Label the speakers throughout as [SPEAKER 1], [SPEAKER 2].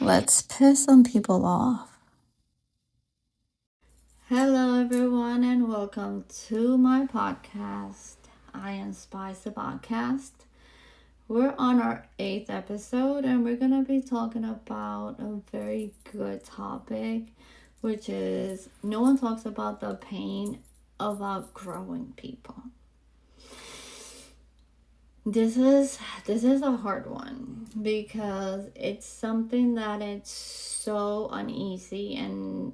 [SPEAKER 1] Let's piss some people off. Hello, everyone, and welcome to my podcast. I am Spice the Podcast. We're on our 8th episode, and we're going to be talking about a very good topic, which is no one talks about the pain of outgrowing people. This is a hard one because it's something that it's so uneasy and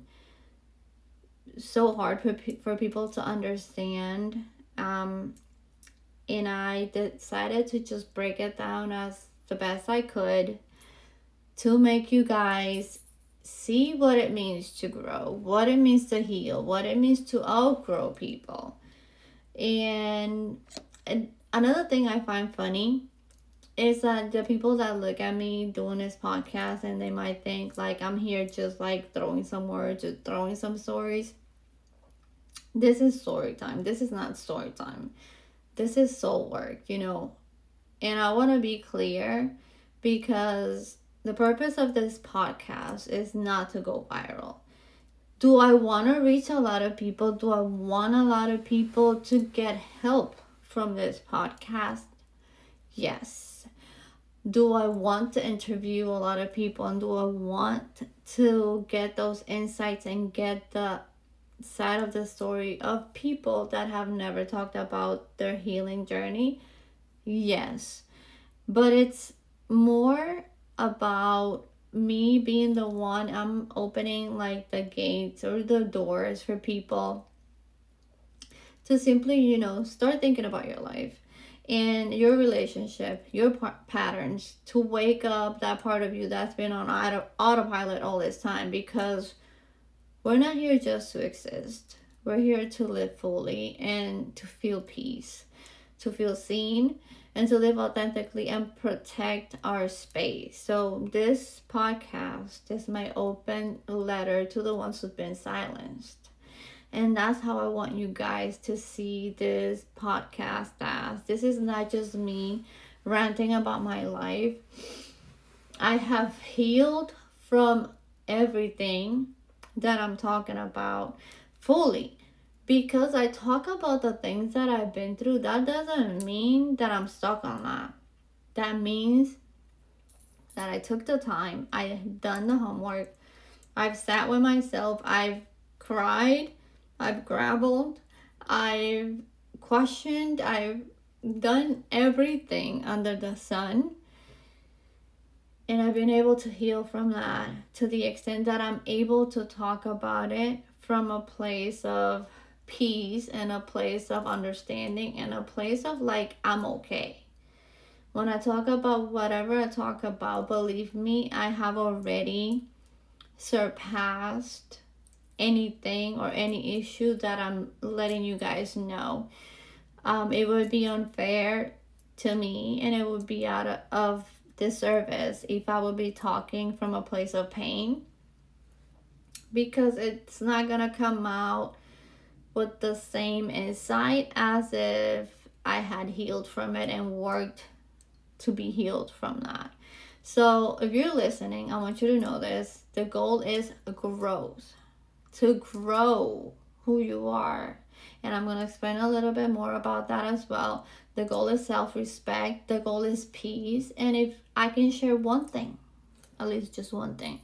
[SPEAKER 1] so hard for people to understand. And I decided to just break it down as the best I could to make you guys see what it means to grow, what it means to heal, what it means to outgrow people. And another thing I find funny is that the people that look at me doing this podcast and they might think like I'm here just like throwing some words or throwing some stories. This is story time. This is not story time. This is soul work, And I want to be clear because the purpose of this podcast is not to go viral. Do I want to reach a lot of people? Do I want a lot of people to get help from this podcast? Yes. Do I want to interview a lot of people, and do I want to get those insights and get the side of the story of people that have never talked about their healing journey? Yes. But it's more about me being the one. I'm opening like the gates or the doors for people to simply, start thinking about your life and your relationship, your patterns, to wake up that part of you that's been on autopilot all this time, because we're not here just to exist. We're here to live fully and to feel peace, to feel seen, and to live authentically and protect our space. So this podcast is my open letter to the ones who've been silenced. And that's how I want you guys to see this podcast as. This is not just me ranting about my life. I have healed from everything that I'm talking about fully, because I talk about the things that I've been through. That doesn't mean that I'm stuck on that. That means that I took the time, I've done the homework, I've sat with myself, I've cried, I've grappled, I've questioned, I've done everything under the sun. And I've been able to heal from that to the extent that I'm able to talk about it from a place of peace and a place of understanding and a place of like, I'm okay. When I talk about whatever I talk about, believe me, I have already surpassed anything or any issue that I'm letting you guys know. It would be unfair to me, and it would be out of disservice if I would be talking from a place of pain, because it's not gonna come out with the same insight as if I had healed from it and worked to be healed from that. So if you're listening, I want you to know this. The goal is growth. To grow who you are. And I'm going to explain a little bit more about that as well. The goal is self-respect. The goal is peace. And if I can share one thing, at least just one thing,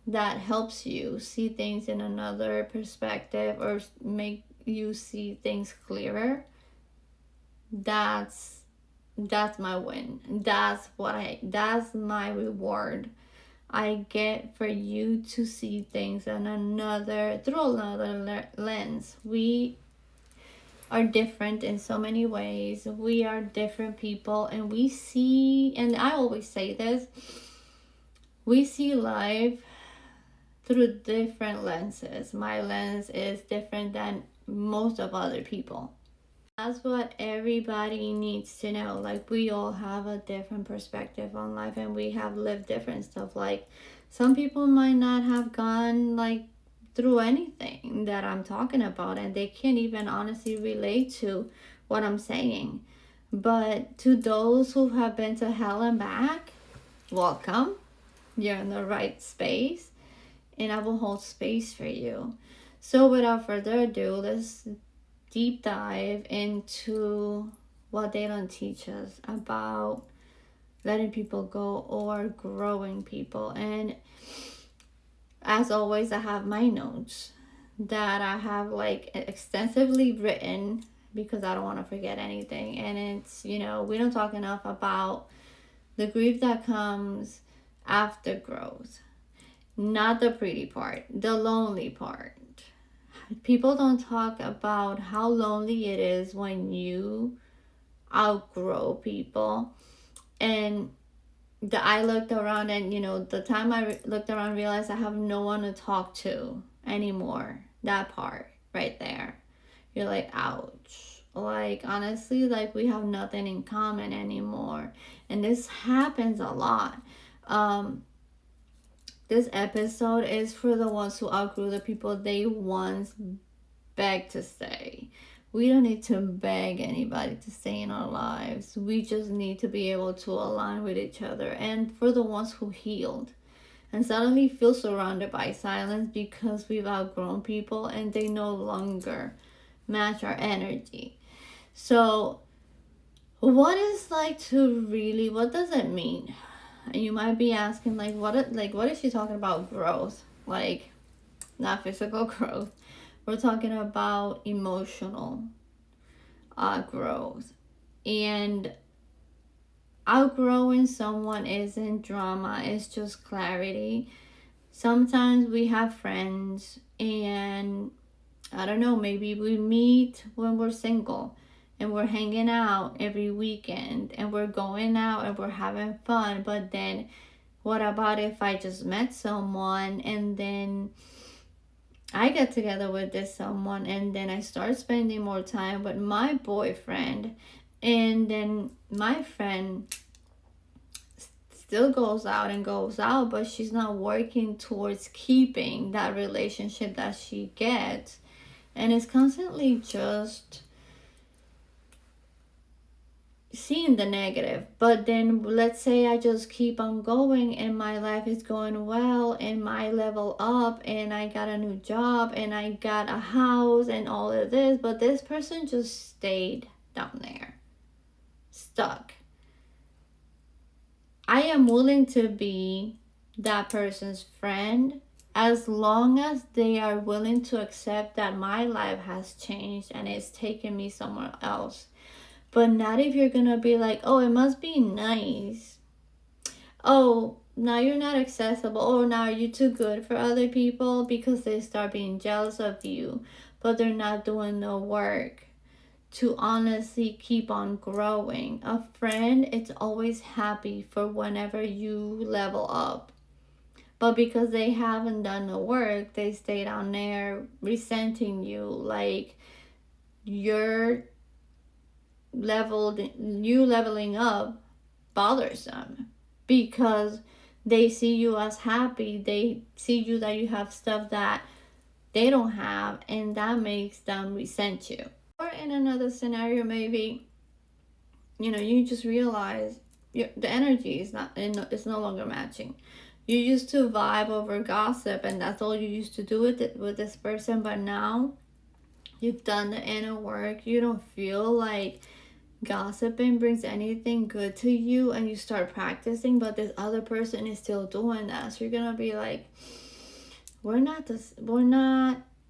[SPEAKER 1] that helps you see things in another perspective or make you see things clearer, that's my win. That's my reward I get for you to see things through another lens. We are different in so many ways. We are different people, and we see, and I always say this, we see life through different lenses. My lens is different than most of other people. That's what everybody needs to know. Like, we all have a different perspective on life, and we have lived different stuff. Like, some people might not have gone like through anything that I'm talking about, and they can't even honestly relate to what I'm saying. But to those who have been to hell and back, welcome. you're in the right space, and I will hold space for you. So without further ado, let's deep dive into what they don't teach us about letting people go or growing people. And as always, I have my notes that I have like extensively written because I don't want to forget anything. And it's, we don't talk enough about the grief that comes after growth. Not the pretty part, the lonely part. People don't talk about how lonely it is when you outgrow people. And I looked around, and the time I looked around, realized I have no one to talk to anymore. That part right there, you're like, ouch. Like, honestly, like, we have nothing in common anymore. And this happens a lot. This episode is for the ones who outgrew the people they once begged to stay. We don't need to beg anybody to stay in our lives. We just need to be able to align with each other. And for the ones who healed and suddenly feel surrounded by silence because we've outgrown people and they no longer match our energy. So, what is what does it mean? And you might be asking, what is she talking about? Growth, like, not physical growth. We're talking about emotional growth. And outgrowing someone isn't drama, it's just clarity. Sometimes we have friends, and I don't know, maybe we meet when we're single and we're hanging out every weekend and we're going out and we're having fun. But then what about if I just met someone and then I get together with this someone and then I start spending more time with my boyfriend, and then my friend still goes out, but she's not working towards keeping that relationship that she gets, and it's constantly just seeing the negative. But then let's say I just keep on going and my life is going well and my level up and I got a new job and I got a house and all of this, but this person just stayed down there, stuck. I am willing to be that person's friend as long as they are willing to accept that my life has changed and it's taken me somewhere else. But not if you're gonna be like, oh, it must be nice. Oh, now you're not accessible. Oh, now are you too good for other people? Because they start being jealous of you, but they're not doing the work to honestly keep on growing. A friend, it's always happy for whenever you level up. But because they haven't done the work, they stay down there resenting you, like you're leveling up bothers them because they see you as happy. They see you that you have stuff that they don't have, and that makes them resent you. Or in another scenario, maybe you just realize the energy is it's no longer matching. You used to vibe over gossip, and that's all you used to do with this person, but now you've done the inner work. You don't feel like gossiping brings anything good to you, and you start practicing, but this other person is still doing that. So you're gonna be like, we're not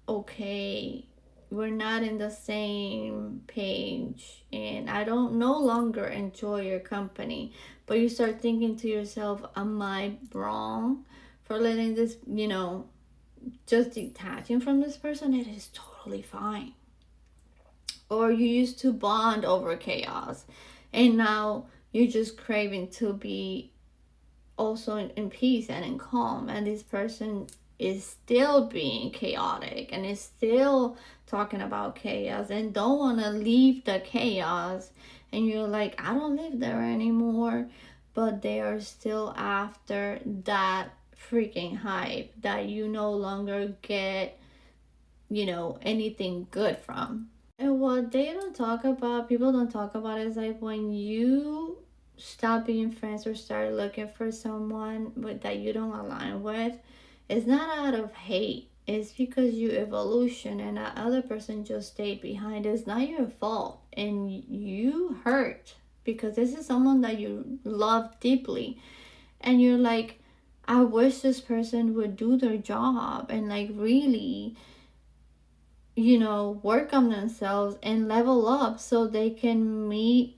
[SPEAKER 1] okay, we're not in the same page, and I don't no longer enjoy your company. But you start thinking to yourself, am I wrong for letting this, just detaching from this person? It is totally fine. Or you used to bond over chaos, and now you're just craving to be also in peace and in calm, and this person is still being chaotic and is still talking about chaos and don't want to leave the chaos, and you're like, I don't live there anymore, but they are still after that freaking hype that you no longer get anything good from. And what people don't talk about is like when you stop being friends or start looking for someone that you don't align with, it's not out of hate. It's because you evolution and that other person just stayed behind. It's not your fault. And you hurt because this is someone that you love deeply. And you're like, I wish this person would do their job and like really, work on themselves and level up so they can meet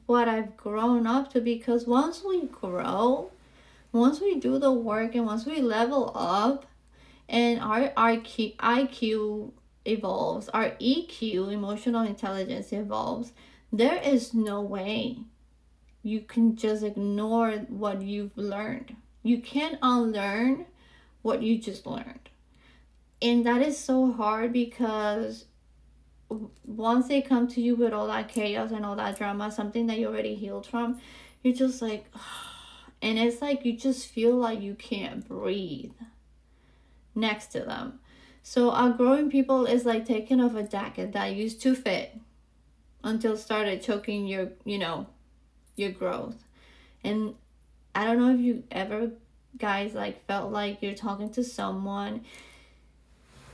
[SPEAKER 1] what I've grown up to. Because once we grow, once we do the work and once we level up and our IQ evolves, our EQ, emotional intelligence evolves, there is no way you can just ignore what you've learned. You can't unlearn what you just learned. And that is so hard because once they come to you with all that chaos and all that drama, something that you already healed from, you're just like, and it's like you just feel like you can't breathe next to them. So outgrowing people is like taking off a jacket that used to fit until it started choking your growth. And I don't know if you ever guys like felt like you're talking to someone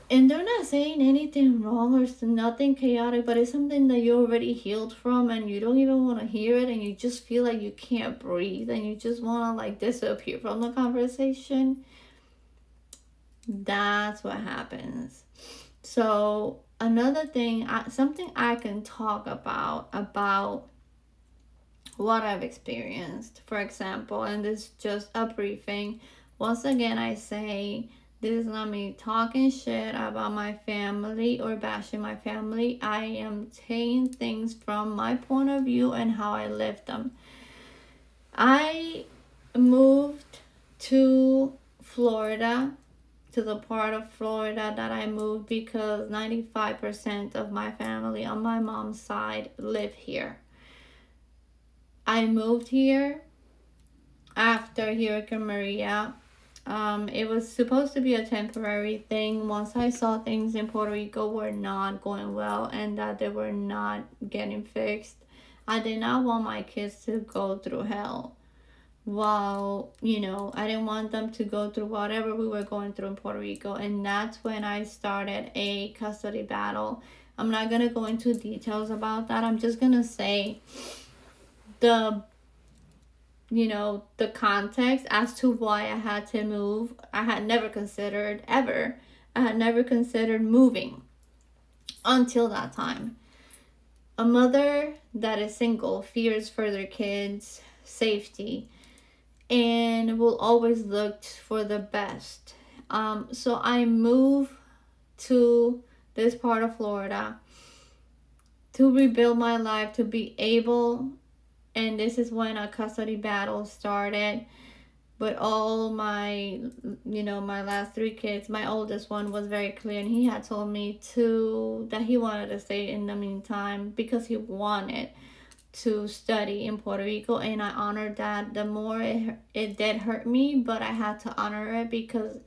[SPEAKER 1] and they're not saying anything wrong or nothing chaotic, but it's something that you already healed from and you don't even want to hear it, and you just feel like you can't breathe and you just want to like disappear from the conversation. That's what happens. So another thing, something I can talk about what I've experienced, for example, and this is just a briefing. Once again, I say this is not me talking shit about my family or bashing my family. I am saying things from my point of view and how I lived them. I moved to Florida, to the part of Florida that I moved because 95% of my family on my mom's side live here. I moved here after Hurricane Maria. It was supposed to be a temporary thing. Once I saw things in Puerto Rico were not going well and that they were not getting fixed, I did not want my kids to go through hell. While, I didn't want them to go through whatever we were going through in Puerto Rico. And that's when I started a custody battle. I'm not going to go into details about that. I'm just going to say the context as to why I had to move. I had never considered moving until that time. A mother that is single fears for their kids' safety and will always look for the best. So I moved to this part of Florida to rebuild my life, to be able, and this is when a custody battle started. But all my last 3 kids, my oldest one was very clear, and he had told me that he wanted to stay in the meantime because he wanted to study in Puerto Rico, and I honored that. The more it did hurt me, but I had to honor it because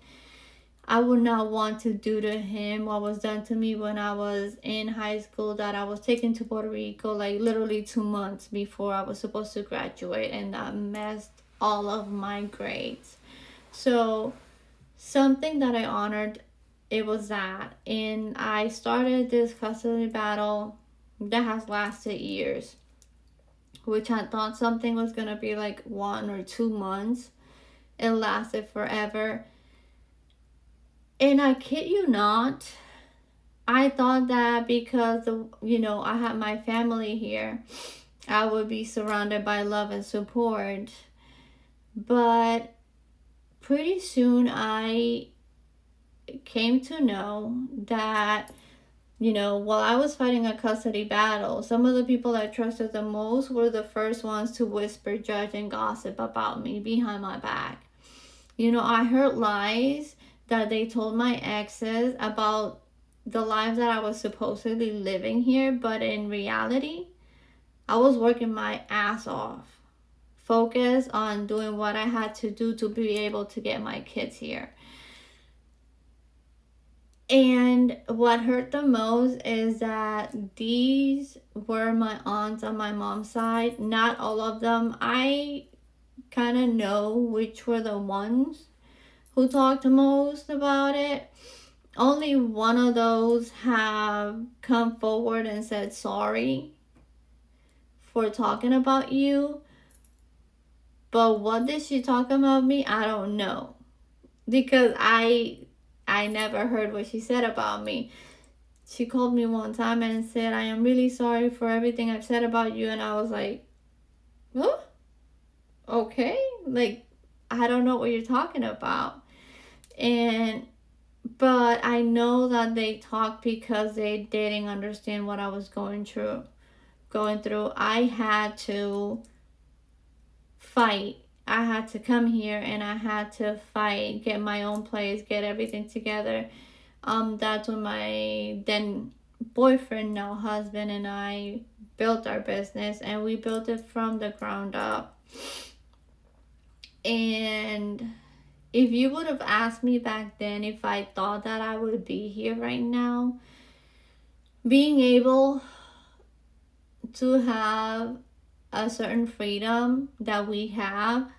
[SPEAKER 1] I would not want to do to him what was done to me when I was in high school, that I was taken to Puerto Rico like literally 2 months before I was supposed to graduate, and that messed all of my grades. So something that I honored, it was that. And I started this custody battle that has lasted years, which I thought something was going to be like 1 or 2 months. It lasted forever. And I kid you not, I thought that because, I had my family here, I would be surrounded by love and support. But pretty soon I came to know that, while I was fighting a custody battle, some of the people I trusted the most were the first ones to whisper, judge, and gossip about me behind my back. I heard lies that they told my exes about the life that I was supposedly living here, but in reality, I was working my ass off, focused on doing what I had to do to be able to get my kids here. And what hurt the most is that these were my aunts on my mom's side. Not all of them. I kind of know which were the ones who talked most about it. Only one of those have come forward and said sorry for talking about you. But what did she talk about me? I don't know. Because I never heard what she said about me. She called me one time and said, "I am really sorry for everything I've said about you." And I was like, "Oh, okay." Like, I don't know what you're talking about. And but I know that they talked because they didn't understand what I was going through. I had to fight. I had to come here and I had to fight, get my own place, get everything together. That's when my then boyfriend, now husband, and I built our business, and we built it from the ground up. And if you would have asked me back then if I thought that I would be here right now, being able to have a certain freedom that we have,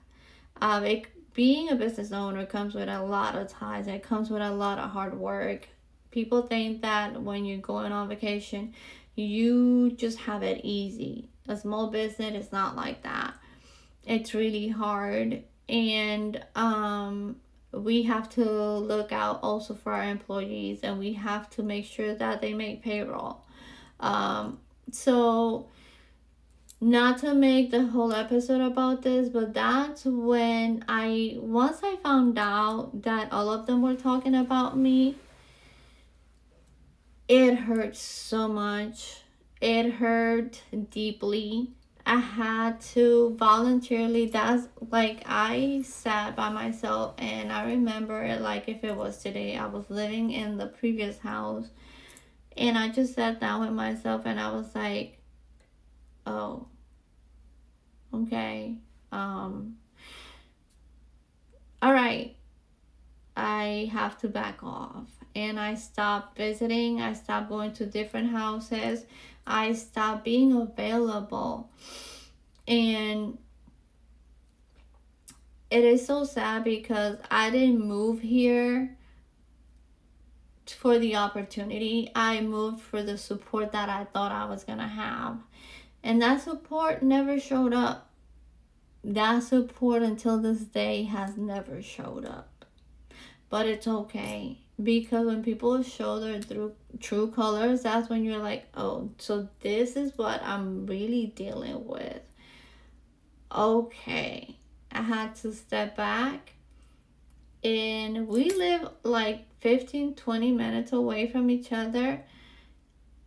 [SPEAKER 1] being a business owner comes with a lot of ties. It comes with a lot of hard work. People think that when you're going on vacation, you just have it easy. A small business is not like that. It's really hard. And we have to look out also for our employees, and we have to make sure that they make payroll. So not to make the whole episode about this, but that's when once I found out that all of them were talking about me, it hurt so much. It hurt deeply. I had to voluntarily, that's like, I sat by myself, and I remember it like if it was today. I was living in the previous house, and I just sat down with myself, and I was like, oh, okay, all right, I have to back off. And I stopped visiting, I stopped going to different houses, I stopped being available. And it is so sad because I didn't move here for the opportunity. I moved for the support that I thought I was gonna have. And that support never showed up. That support until this day has never showed up. But it's okay, because when people show their true colors, that's when you're like, oh, so this is what I'm really dealing with. Okay. I had to step back, and we live like 15-20 minutes away from each other,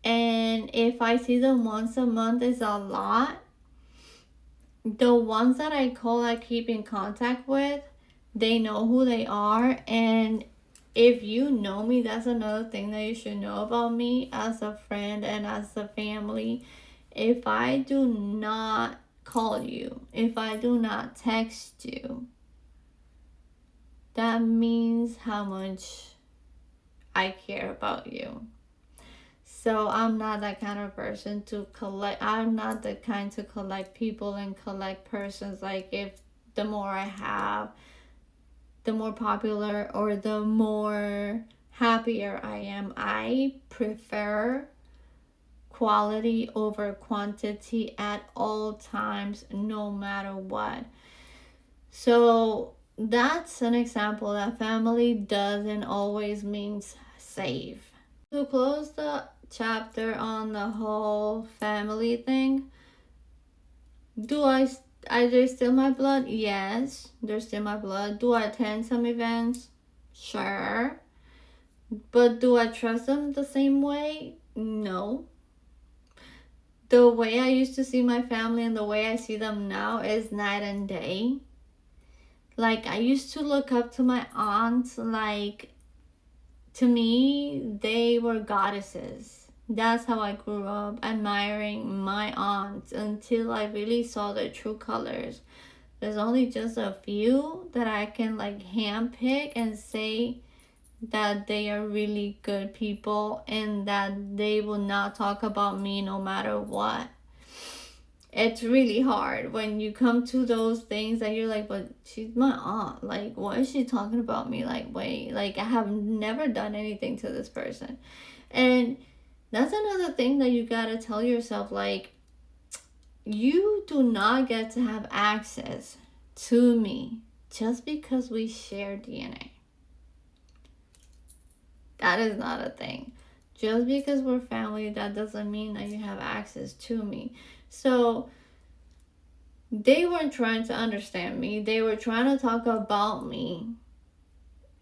[SPEAKER 1] and if I see them once a month is a lot. The ones that I call, I keep in contact with, they know who they are. And if you know me, that's another thing that you should know about me as a friend and as a family. If I do not call you, if I do not text you, that means how much I care about you. So I'm not that kind of person to collect. I'm not the kind to collect people and collect persons. Like, if the more I have, the more popular or the more happier I am. I prefer quality over quantity at all times, no matter what. So that's an example that family doesn't always mean safe. To close the chapter on the whole family thing, are they still my blood? Yes, they're still my blood. Do I attend some events? Sure. But do I trust them the same way? No. The way I used to see my family and the way I see them now is night and day. Like, I used to look up to my aunts. Like, to me, they were goddesses. That's how I grew up, admiring my aunts, until I really saw their true colors. There's only just a few that I can like handpick and say that they are really good people and that they will not talk about me no matter what. It's really hard when you come to those things that you're like, but she's my aunt. Like, why is she talking about me? Like, wait, like, I have never done anything to this person. And that's another thing that you gotta tell yourself, like, you do not get to have access to me just because we share DNA. That is not a thing. Just because we're family, that doesn't mean that you have access to me. So they weren't trying to understand me. They were trying to talk about me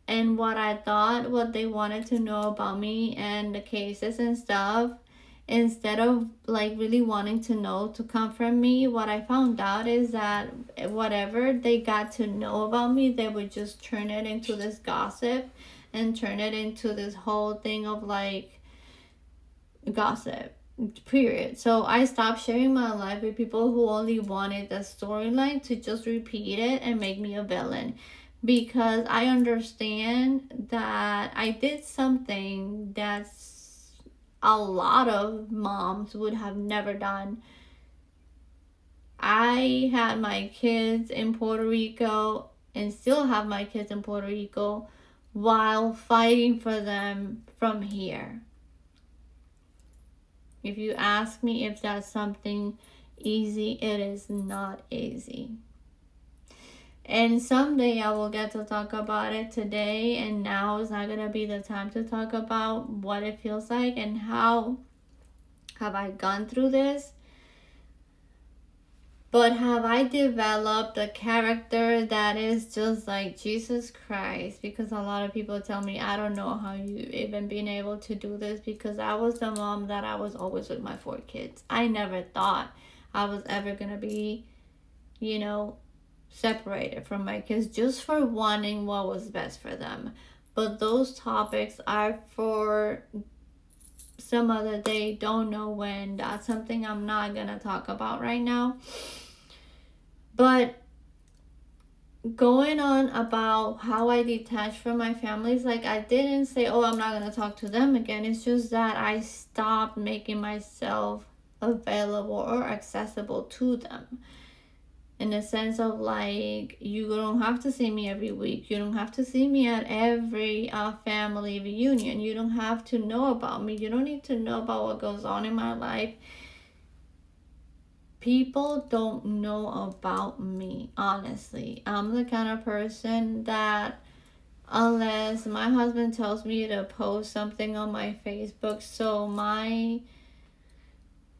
[SPEAKER 1] and what I thought, what they wanted to know about me and the cases and stuff. Instead of like really wanting to know to comfort me, what I found out is that whatever they got to know about me, they would just turn it into this gossip and turn it into this whole thing of like gossip, period. So I stopped sharing my life with people who only wanted the storyline to just repeat it and make me a villain, because I understand that I did something that's a lot of moms would have never done. I had my kids in Puerto Rico and still have my kids in Puerto Rico while fighting for them from here. If you ask me if that's something easy, it is not easy. And someday I will get to talk about it. Today and now is not going to be the time to talk about what it feels like and how have I gone through this. But have I developed a character that is just like Jesus Christ? Because a lot of people tell me, I don't know how you even been able to do this, because I was the mom that I was always with my 4 kids. I never thought I was ever going to be, separated from my kids just for wanting what was best for them. But those topics are for some other day, don't know when. That's something I'm not going to talk about right now. But going on about how I detached from my family, is like I didn't say, oh, I'm not going to talk to them again. It's just that I stopped making myself available or accessible to them. In the sense of like, you don't have to see me every week. You don't have to see me at every family reunion. You don't have to know about me. You don't need to know about what goes on in my life. People don't know about me, honestly. I'm the kind of person that unless my husband tells me to post something on my Facebook so my,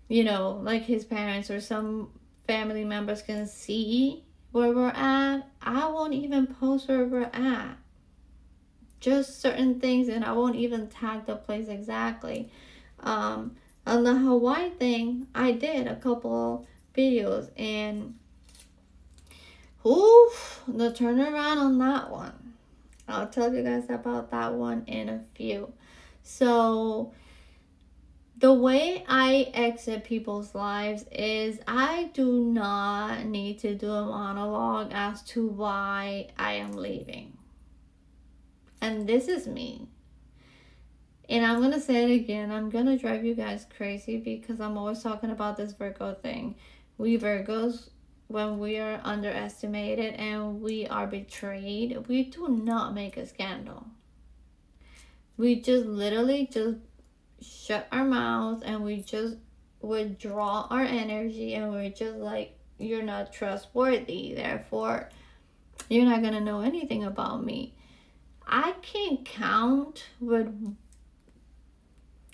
[SPEAKER 1] like his parents or some family members can see where we're at, I won't even post where we're at. Just certain things, and I won't even tag the place exactly. On the Hawaii thing, I did a couple videos, and the turnaround on that one. I'll tell you guys about that one in a few. So the way I exit people's lives is I do not need to do a monologue as to why I am leaving. And this is me. And I'm going to say it again. I'm going to drive you guys crazy because I'm always talking about this Virgo thing. We Virgos, when we are underestimated and we are betrayed, we do not make a scandal. We just literally just shut our mouths and we just withdraw our energy, and we're just like, you're not trustworthy, therefore you're not gonna know anything about me. I can count with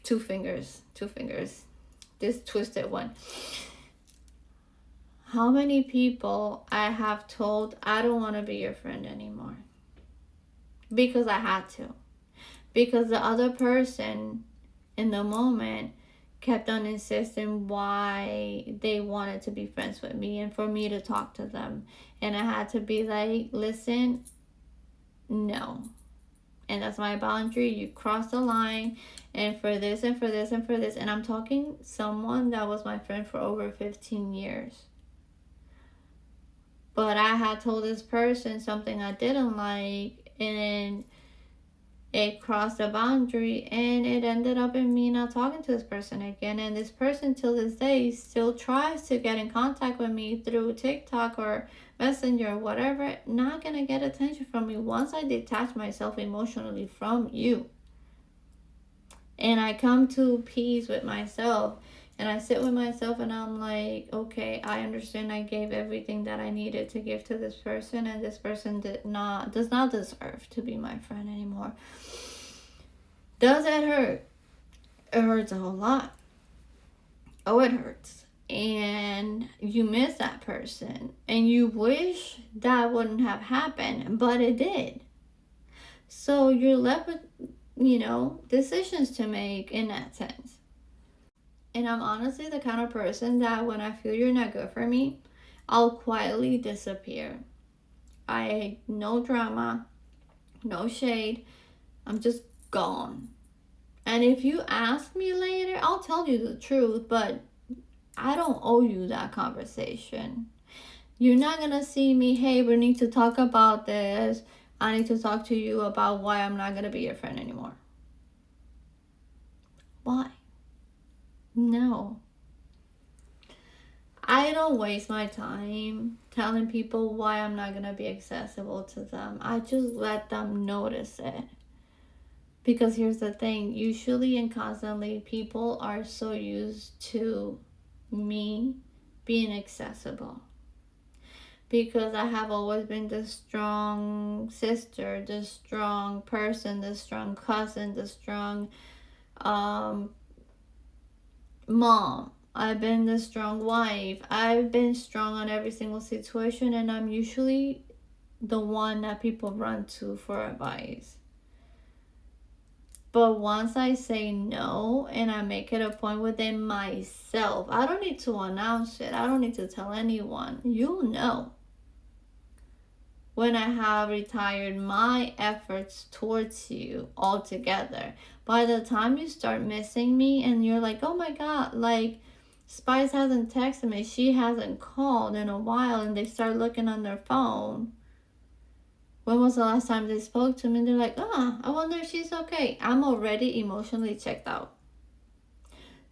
[SPEAKER 1] two fingers, this twisted one, how many people I have told I don't want to be your friend anymore because I had to, because the other person in the moment kept on insisting why they wanted to be friends with me and for me to talk to them. And I had to be like, listen, no. And that's my boundary. You crossed the line. And for this and for this and for this. And I'm talking someone that was my friend for over 15 years. But I had told this person something I didn't like. And It crossed the boundary, and it ended up in me not talking to this person again. And this person till this day still tries to get in contact with me through TikTok or Messenger or whatever. Not gonna get attention from me once I detach myself emotionally from you. And I come to peace with myself, and I sit with myself, and I'm like, okay, I understand I gave everything that I needed to give to this person, and this person does not deserve to be my friend anymore. Does it hurt? It hurts a whole lot. Oh, it hurts. And you miss that person, and you wish that wouldn't have happened, but it did. So you're left with, decisions to make in that sense. And I'm honestly the kind of person that when I feel you're not good for me, I'll quietly disappear. No drama, no shade. I'm just gone. And if you ask me later, I'll tell you the truth, but I don't owe you that conversation. You're not gonna see me, hey, we need to talk about this. I need to talk to you about why I'm not gonna be your friend anymore. Why? No. I don't waste my time telling people why I'm not gonna be accessible to them. I just let them notice it. Because here's the thing, usually and constantly, people are so used to me being accessible. Because I have always been the strong sister, the strong person, the strong cousin, the strong mom. I've been the strong wife. I've been strong on every single situation, and I'm usually the one that people run to for advice. But once I say no and I make it a point within myself, I don't need to announce it. I don't need to tell anyone. You'll know when I have retired my efforts towards you altogether. By the time you start missing me and you're like, oh my God, like Spice hasn't texted me, she hasn't called in a while, and they start looking on their phone. When was the last time they spoke to me? And they're like, I wonder if she's okay. I'm already emotionally checked out.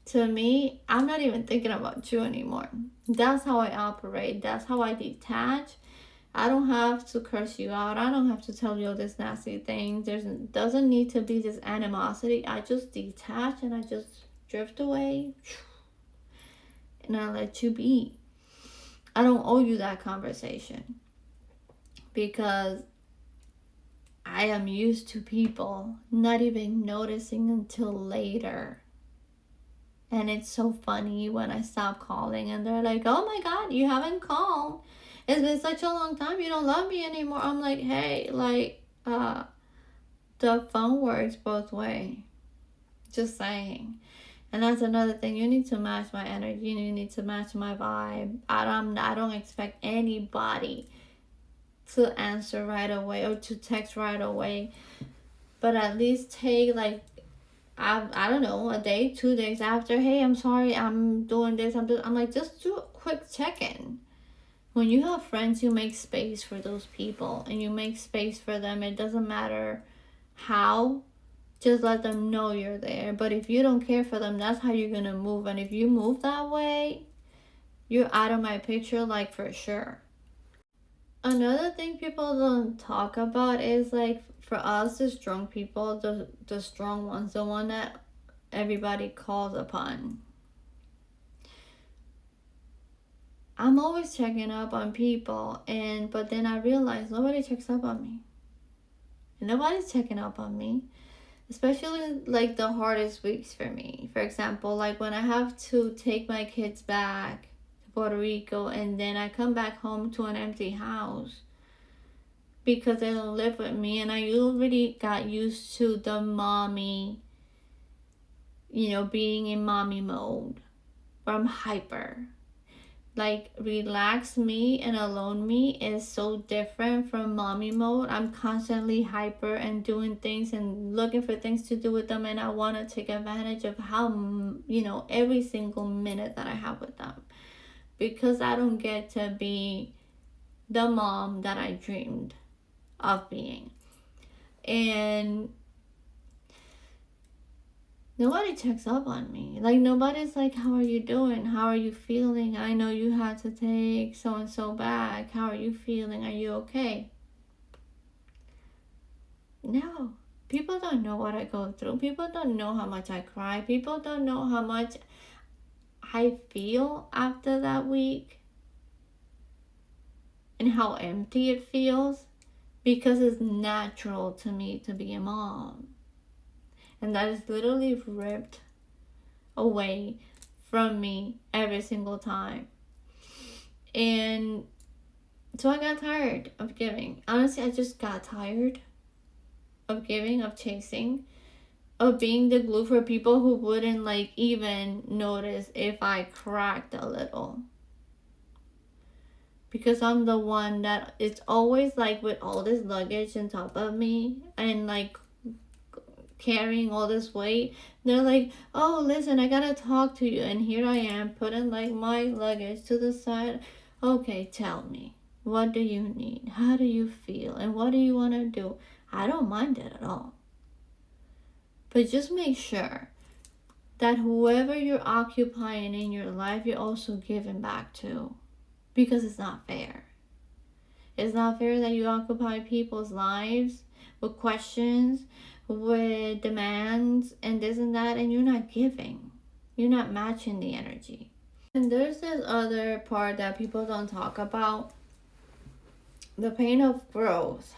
[SPEAKER 1] To me, I'm not even thinking about you anymore. That's how I operate. That's how I detach. I don't have to curse you out. I don't have to tell you all this nasty thing. Doesn't need to be this animosity. I just detach and I just drift away. And I let you be. I don't owe you that conversation. Because I am used to people not even noticing until later. And it's so funny when I stop calling and they're like, oh my God, you haven't called. It's been such a long time. You don't love me anymore. I'm like, hey, the phone works both ways. Just saying. And that's another thing. You need to match my energy. You need to match my vibe. I don't expect anybody to answer right away or to text right away. But at least take I don't know, a day, 2 days after, hey, I'm sorry, I'm doing this, I'm like, just do a quick check-in. When you have friends, you make space for those people and you make space for them. It doesn't matter how, just let them know you're there. But if you don't care for them, that's how you're gonna move. And if you move that way, you're out of my picture, like, for sure. Another thing people don't talk about is, like, for us, the strong people, the strong ones, the one that everybody calls upon. I'm always checking up on people, but then I realize nobody checks up on me. Nobody's checking up on me, especially like the hardest weeks for me. For example, like when I have to take my kids back to Puerto Rico and then I come back home to an empty house because they don't live with me, and I already got used to the mommy, being in mommy mode, where I'm hyper. Like, relaxed me and alone me is so different from mommy mode. I'm constantly hyper and doing things and looking for things to do with them, and I want to take advantage of how, every single minute that I have with them, because I don't get to be the mom that I dreamed of being. And nobody checks up on me. Like, nobody's like, how are you doing? How are you feeling? I know you had to take so and so back. How are you feeling? Are you okay? No. People don't know what I go through. People don't know how much I cry. People don't know how much I feel after that week and how empty it feels, because it's natural to me to be a mom. And that is literally ripped away from me every single time. And so I got tired of giving. Honestly, I just got tired of giving, of chasing, of being the glue for people who wouldn't like even notice if I cracked a little. Because I'm the one that it's always like with all this luggage on top of me and like carrying all this weight. They're like, oh, listen, I gotta talk to you. And here I am putting like my luggage to the side. Okay, tell me, what do you need? How do you feel? And what do you want to do? I don't mind it at all. But just make sure that whoever you're occupying in your life, you're also giving back to. Because it's not fair. It's not fair that you occupy people's lives with questions, with demands, and this and that, and you're not giving. You're not matching the energy. And there's this other part that people don't talk about. The pain of growth.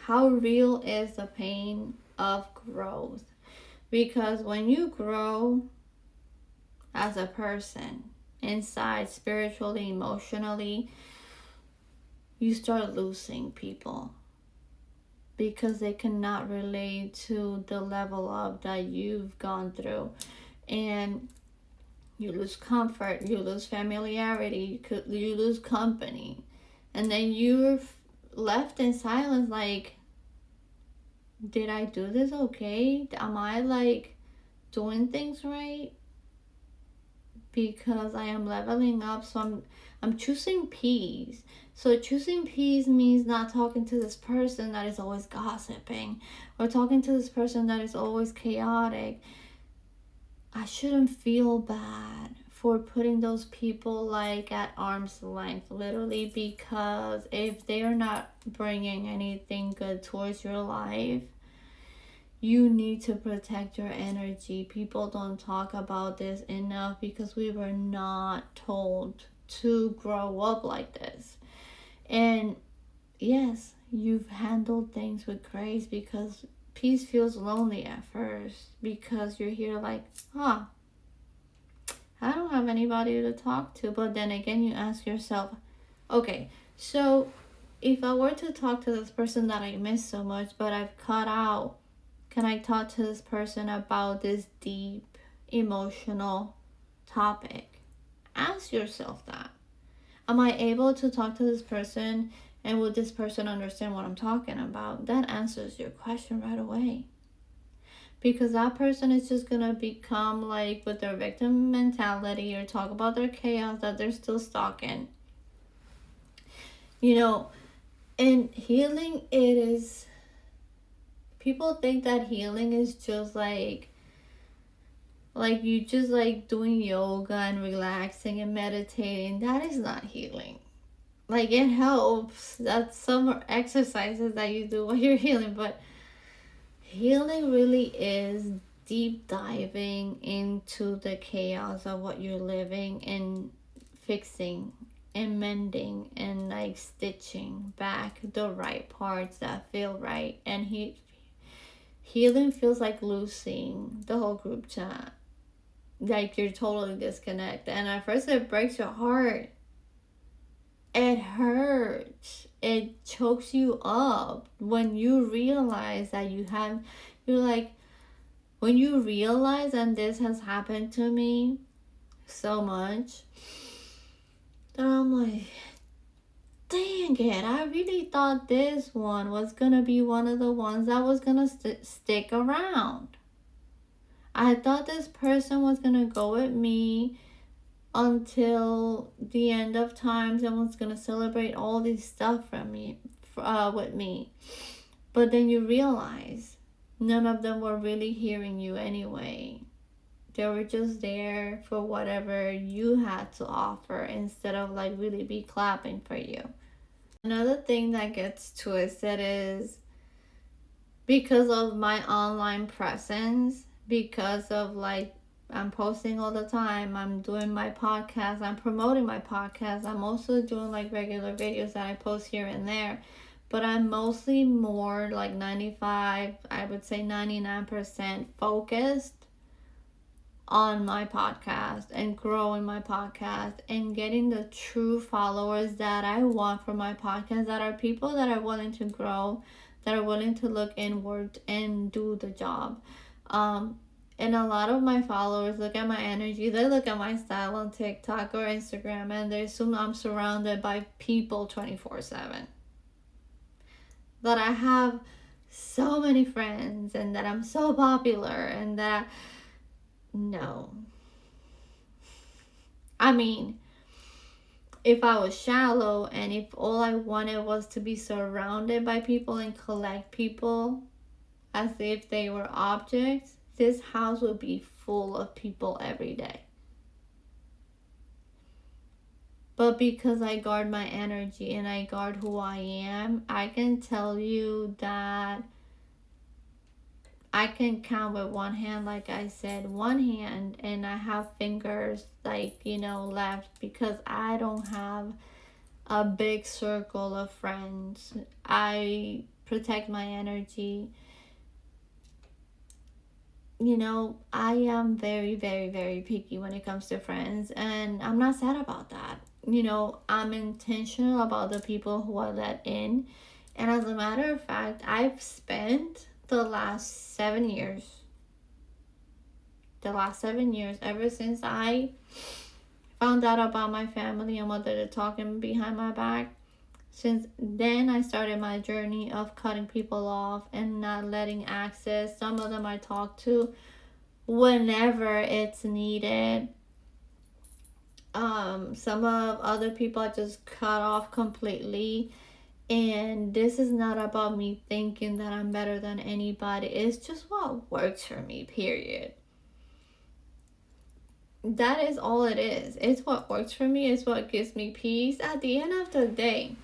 [SPEAKER 1] How real is the pain of growth? Because when you grow as a person, inside, spiritually, emotionally, you start losing people because they cannot relate to the level up that you've gone through. And you lose comfort, you lose familiarity, you lose company. And then you're left in silence like, did I do this okay? Am I like doing things right? Because I am leveling up, so I'm choosing peace. So choosing peace means not talking to this person that is always gossiping, or talking to this person that is always chaotic. I shouldn't feel bad for putting those people like at arm's length, literally, because if they are not bringing anything good towards your life, you need to protect your energy. People don't talk about this enough because we were not told to grow up like this. And yes, you've handled things with grace, because peace feels lonely at first because you're here like, I don't have anybody to talk to. But then again, you ask yourself, okay, so if I were to talk to this person that I miss so much but I've cut out, can I talk to this person about this deep emotional topic? Ask yourself that. Am I able to talk to this person, and will this person understand what I'm talking about? That answers your question right away. Because that person is just going to become like with their victim mentality, or talk about their chaos that they're still stuck in. You know, and healing, it is... People think that healing is just like you just like doing yoga and relaxing and meditating. That is not healing. Like, it helps. That's some exercises that you do while you're healing. But healing really is deep diving into the chaos of what you're living, and fixing and mending and like stitching back the right parts that feel right. And healing feels like losing the whole group chat. Like, you're totally disconnected. And at first it breaks your heart. It hurts. It chokes you up when you realize that you're like, when you realize, and this has happened to me so much, that I'm like, dang it, I really thought this one was gonna be one of the ones that was gonna stick around. I thought this person was gonna go with me until the end of times and was gonna celebrate all this stuff from me, with me. But then you realize none of them were really hearing you anyway. They were just there for whatever you had to offer instead of like really be clapping for you. Another thing that gets twisted is because of my online presence, because of like I'm posting all the time, I'm doing my podcast, I'm promoting my podcast, I'm also doing like regular videos that I post here and there, but I'm mostly more like 95, I would say 99% focused on my podcast and growing my podcast and getting the true followers that I want for my podcast, that are people that are willing to grow, that are willing to look inward and do the job. And a lot of my followers look at my energy, they look at my style on TikTok or Instagram, and they assume I'm surrounded by people 24/7. That I have so many friends and that I'm so popular and that no. I mean, if I was shallow and if all I wanted was to be surrounded by people and collect people as if they were objects, this house would be full of people every day. But because I guard my energy and I guard who I am, I can tell you that I can count with one hand, like I said, one hand, and I have fingers like, left because I don't have a big circle of friends. I protect my energy. I am very, very, very picky when it comes to friends, and I'm not sad about that. I'm intentional about the people who I let in. And as a matter of fact, I've spent the last 7 years, ever since I found out about my family and what they're talking behind my back, since then I started my journey of cutting people off and not letting access. Some of them I talk to whenever it's needed. Some of other people I just cut off completely. And this is not about me thinking that I'm better than anybody. It's just what works for me, period. That is all it is. It's what works for me. It's what gives me peace. At the end of the day,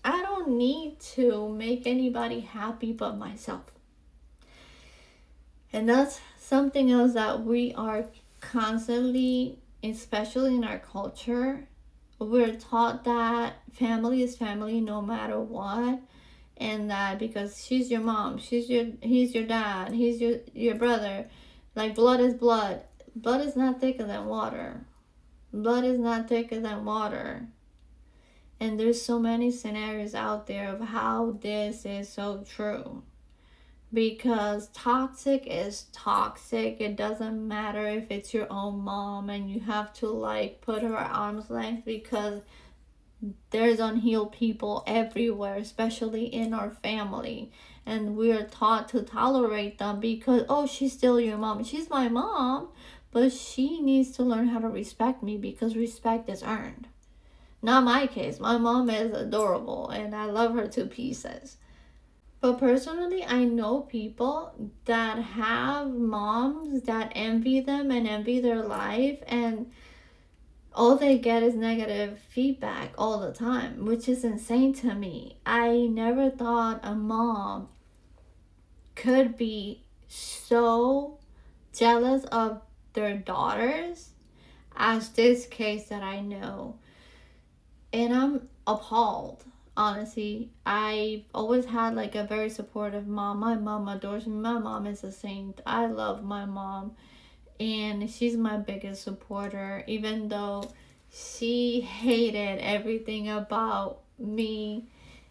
[SPEAKER 1] I don't need to make anybody happy but myself. And that's something else that we are constantly, especially in our culture, we're taught that family is family no matter what, and that because she's your mom, he's your dad, he's your brother, like blood is blood. Blood is not thicker than water. Blood is not thicker than water. And there's so many scenarios out there of how this is so true. Because toxic is toxic. It doesn't matter if it's your own mom and you have to like put her at arm's length, because there's unhealed people everywhere, especially in our family. And we're taught to tolerate them because, oh, she's still your mom. She's my mom, but she needs to learn how to respect me because respect is earned. Not my case. My mom is adorable and I love her to pieces. But personally, I know people that have moms that envy them and envy their life, and all they get is negative feedback all the time, which is insane to me. I never thought a mom could be so jealous of their daughters as this case that I know. And I'm appalled. Honestly, I've always had like a very supportive mom. My mom adores me. My mom is a saint. I love my mom. And she's my biggest supporter. Even though she hated everything about me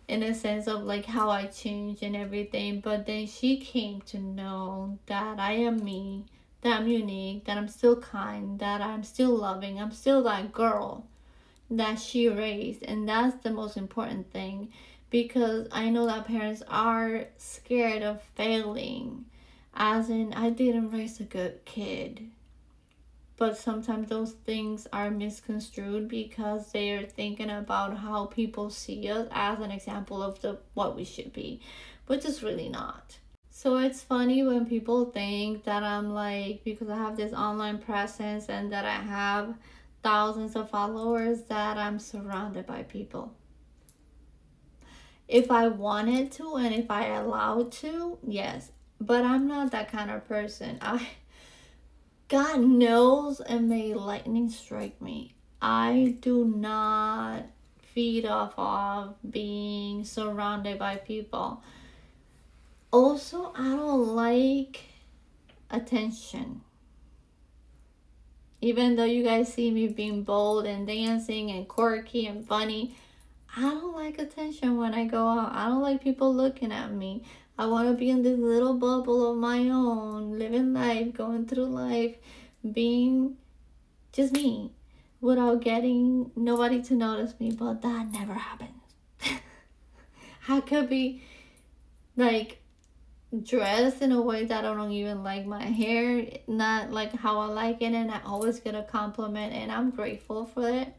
[SPEAKER 1] in a sense of like how I changed and everything. But then she came to know that I am me. That I'm unique. That I'm still kind. That I'm still loving. I'm still that girl that she raised, and that's the most important thing, because I know that parents are scared of failing, as in I didn't raise a good kid, but sometimes those things are misconstrued because they are thinking about how people see us as an example of what we should be, which is really not. So it's funny when people think that I'm like, because I have this online presence and that I have thousands of followers, that I'm surrounded by people. If I wanted to and if I allowed to, yes. But I'm not that kind of person. God knows, and may lightning strike me, I do not feed off of being surrounded by people. Also, I don't like attention. Even though you guys see me being bold and dancing and quirky and funny, I don't like attention when I go out. I don't like people looking at me. I want to be in this little bubble of my own, living life, going through life, being just me without getting nobody to notice me. But that never happens. I could be like dressed in a way that I don't even like my hair, not like how I like it, and I always get a compliment, and I'm grateful for it.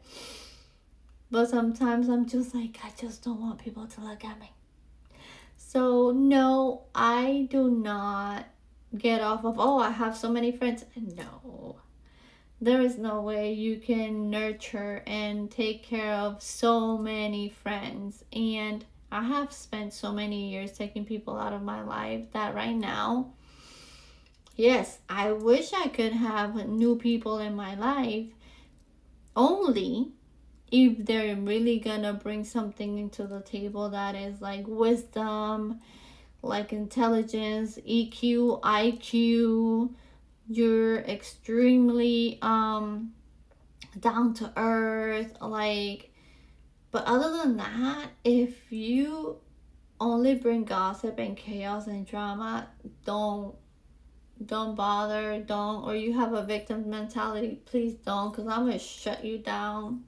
[SPEAKER 1] But sometimes I'm just like, I just don't want people to look at me. So no, I do not get off of, oh, I have so many friends. No, there is no way you can nurture and take care of so many friends. And I have spent so many years taking people out of my life that right now, yes, I wish I could have new people in my life, only if they're really gonna bring something into the table that is like wisdom, like intelligence, EQ, IQ, you're extremely down to earth, like. But other than that, if you only bring gossip and chaos and drama, don't bother, don't. Or you have a victim mentality, please don't, because I'm gonna shut you down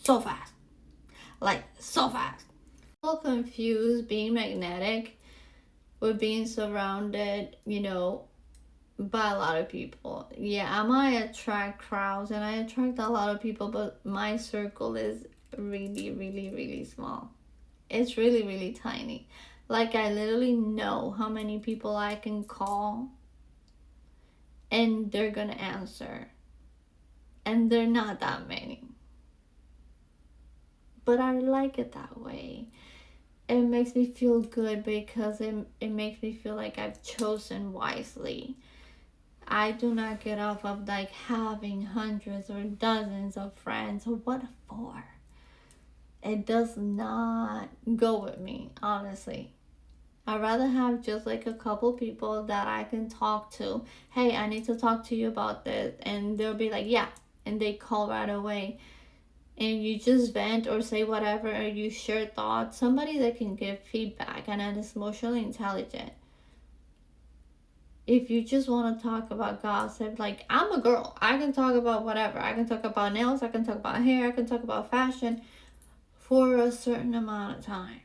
[SPEAKER 1] so fast, like so fast. People confuse being magnetic with being surrounded, by a lot of people. Yeah, I might attract crowds and I attract a lot of people, but my circle is really, really, really small. It's really, really tiny. Like, I literally know how many people I can call and they're gonna answer. And they're not that many. But I like it that way. It makes me feel good because it makes me feel like I've chosen wisely. I do not get off of like having hundreds or dozens of friends. What for? It does not go with me, honestly. I'd rather have just like a couple people that I can talk to. Hey, I need to talk to you about this. And they'll be like, yeah. And they call right away. And you just vent or say whatever, or you share thoughts. Somebody that can give feedback and that is emotionally intelligent. If you just want to talk about gossip, like, I'm a girl, I can talk about whatever. I can talk about nails, I can talk about hair, I can talk about fashion for a certain amount of time.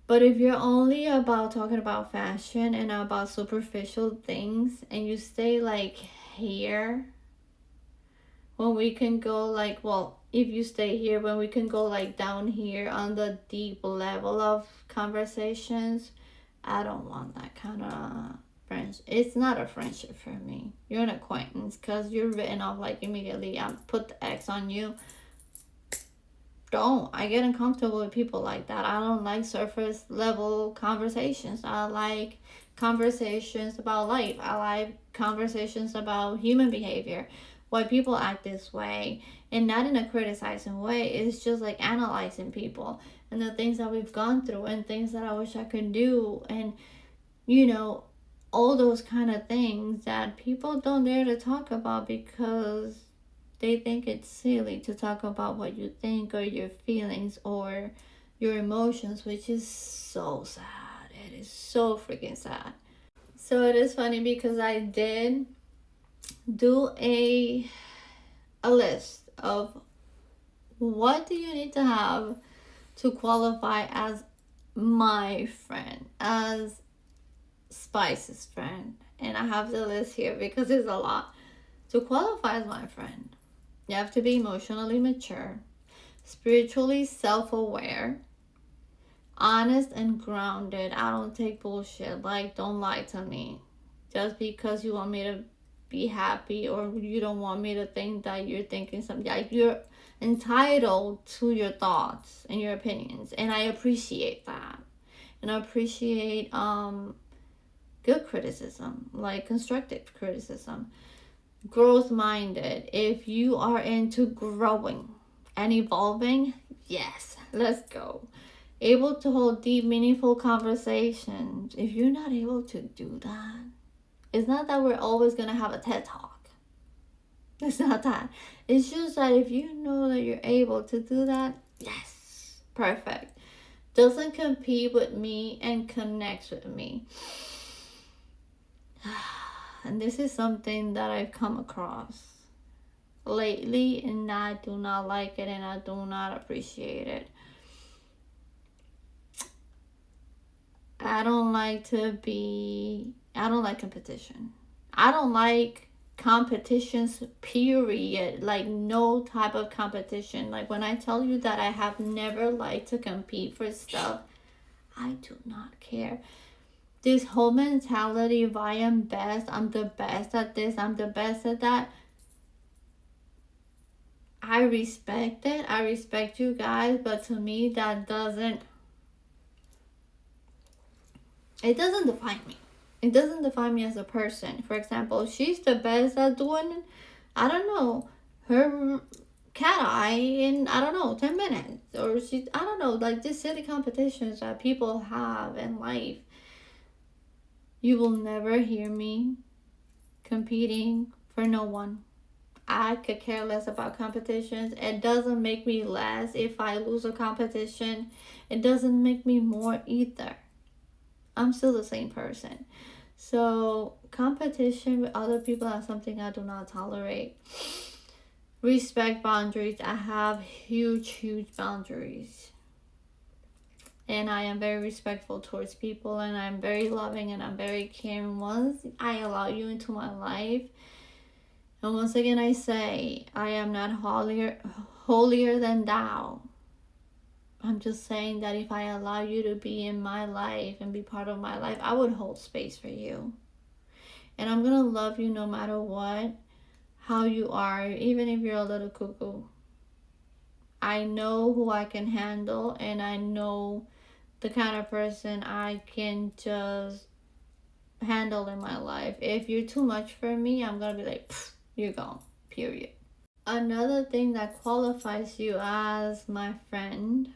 [SPEAKER 1] But if you're only about talking about fashion and about superficial things, and you stay like here, when we can go like, well, if you stay here, when we can go like down here on the deep level of conversations, I don't want that kind of friendship. It's not a friendship for me. You're an acquaintance because you're written off like immediately. I put the X on you. Don't. I get uncomfortable with people like that. I don't like surface level conversations. I like conversations about life. I like conversations about human behavior, why people act this way, and not in a criticizing way. It's just like analyzing people and the things that we've gone through and things that I wish I could do, and all those kind of things that people don't dare to talk about because they think it's silly to talk about what you think or your feelings or your emotions, which is so sad. It is so freaking sad. So it is funny because I did do a list of what do you need to have to qualify as my friend, as Spice's friend. And I have the list here because it's a lot. To qualify as my friend, you have to be emotionally mature, spiritually self-aware, honest and grounded. I don't take bullshit. Like, don't lie to me. Just because you want me to be happy or you don't want me to think that you're thinking something. Like, you're entitled to your thoughts and your opinions. And I appreciate that. And I appreciate good criticism, like constructive criticism. Growth minded. If you are into growing and evolving, yes, let's go. Able to hold deep, meaningful conversations. If you're not able to do that, it's not that we're always going to have a TED Talk. It's not that. It's just that if you know that you're able to do that, yes, perfect. Doesn't compete with me and connects with me. And this is something that I've come across lately, and I do not like it and I do not appreciate it. I don't like competition. I don't like competitions, period. Like, no type of competition. Like, when I tell you that I have never liked to compete for stuff, I do not care. This whole mentality of I am best, I'm the best at this, I'm the best at that. I respect it. I respect you guys, but to me that doesn't define me. It doesn't define me as a person. For example, she's the best at doing, I don't know, her cat eye in, I don't know, 10 minutes. Or I don't know, like just silly competitions that people have in life. You will never hear me competing for no one. I could care less about competitions. It doesn't make me less if I lose a competition. It doesn't make me more either. I'm still the same person. So competition with other people is something I do not tolerate. Respect boundaries. I have huge boundaries. And I am very respectful towards people, and I'm very loving, and I'm very caring. Once I allow you into my life, and once again I say, I am not holier than thou. I'm just saying that if I allow you to be in my life and be part of my life, I would hold space for you. And I'm going to love you no matter what, how you are, even if you're a little cuckoo. I know who I can handle, and I know the kind of person I can just handle in my life. If you're too much for me, I'm going to be like, you're gone, period. Another thing that qualifies you as my friend,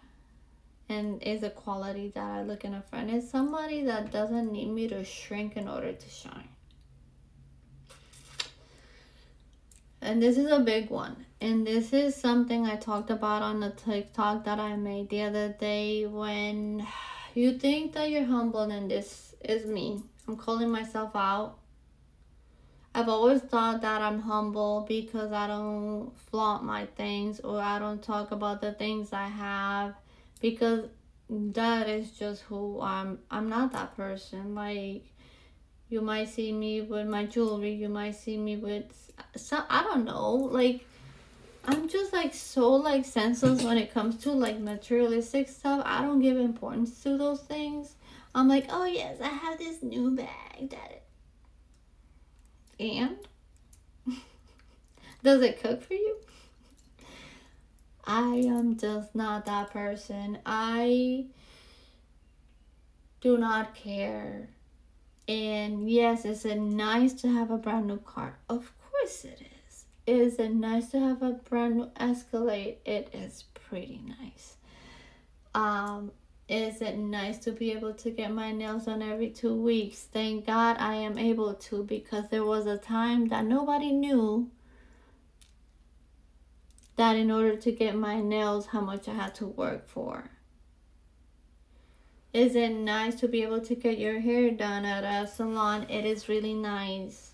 [SPEAKER 1] and is a quality that I look in a friend, is somebody that doesn't need me to shrink in order to shine. And this is a big one. And this is something I talked about on the TikTok that I made the other day. When you think that you're humble, and this is me, I'm calling myself out. I've always thought that I'm humble because I don't flaunt my things, or I don't talk about the things I have, because that is just who I'm. I'm not that person. Like, you might see me with my jewelry, you might see me with some, I don't know, like, I'm just like so like senseless when it comes to like materialistic stuff. I don't give importance to those things. I'm like, oh yes, I have this new bag that, and does it cook for you? I am just not that person. I do not care. And yes, is it nice to have a brand new car? Of course it is. Is it nice to have a brand new Escalade? It is pretty nice. Is it nice to be able to get my nails done every 2 weeks? Thank God I am able to, because there was a time that nobody knew that in order to get my nails, how much I had to work for. Is it nice to be able to get your hair done at a salon? It is really nice.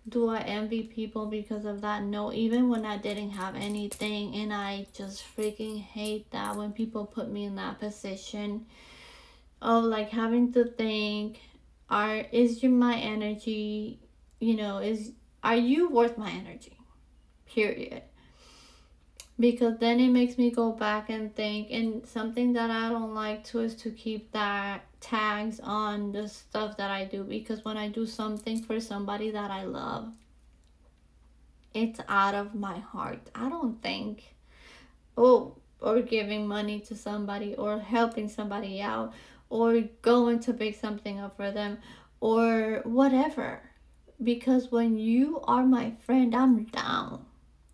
[SPEAKER 1] Do I envy people because of that? No, even when I didn't have anything, and I just freaking hate that when people put me in that position of like having to think, is my energy, are you worth my energy? Period. because then it makes me go back and think. And something that I don't like too is to keep that tags on the stuff that I do, because when I do something for somebody that I love, it's out of my heart. I don't think, oh, or giving money to somebody, or helping somebody out, or going to pick something up for them, or whatever. Because when you are my friend, I'm down.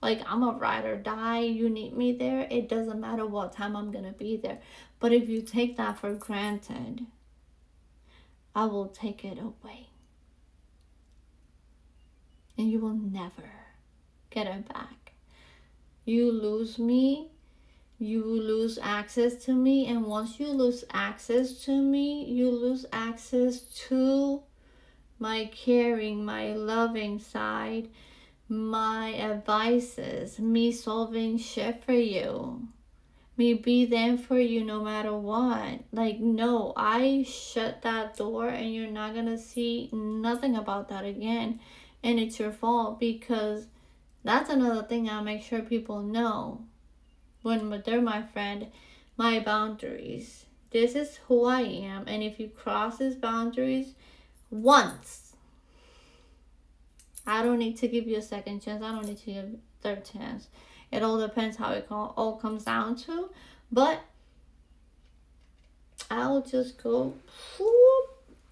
[SPEAKER 1] Like, I'm a ride or die. You need me there. It doesn't matter what time I'm going to be there. But if you take that for granted, I will take it away. And you will never get it back. You lose me, you lose access to me. And once you lose access to me, you lose access to my caring, my loving side, my advices, me solving shit for you, me be there for you no matter what. Like, no, I shut that door and you're not gonna see nothing about that again. And it's your fault, because that's another thing I'll make sure people know when they're my friend. My boundaries. This is who I am, and if you cross these boundaries once, I don't need to give you a second chance. I don't need to give a third chance. It all depends how it all comes down to. But I'll just go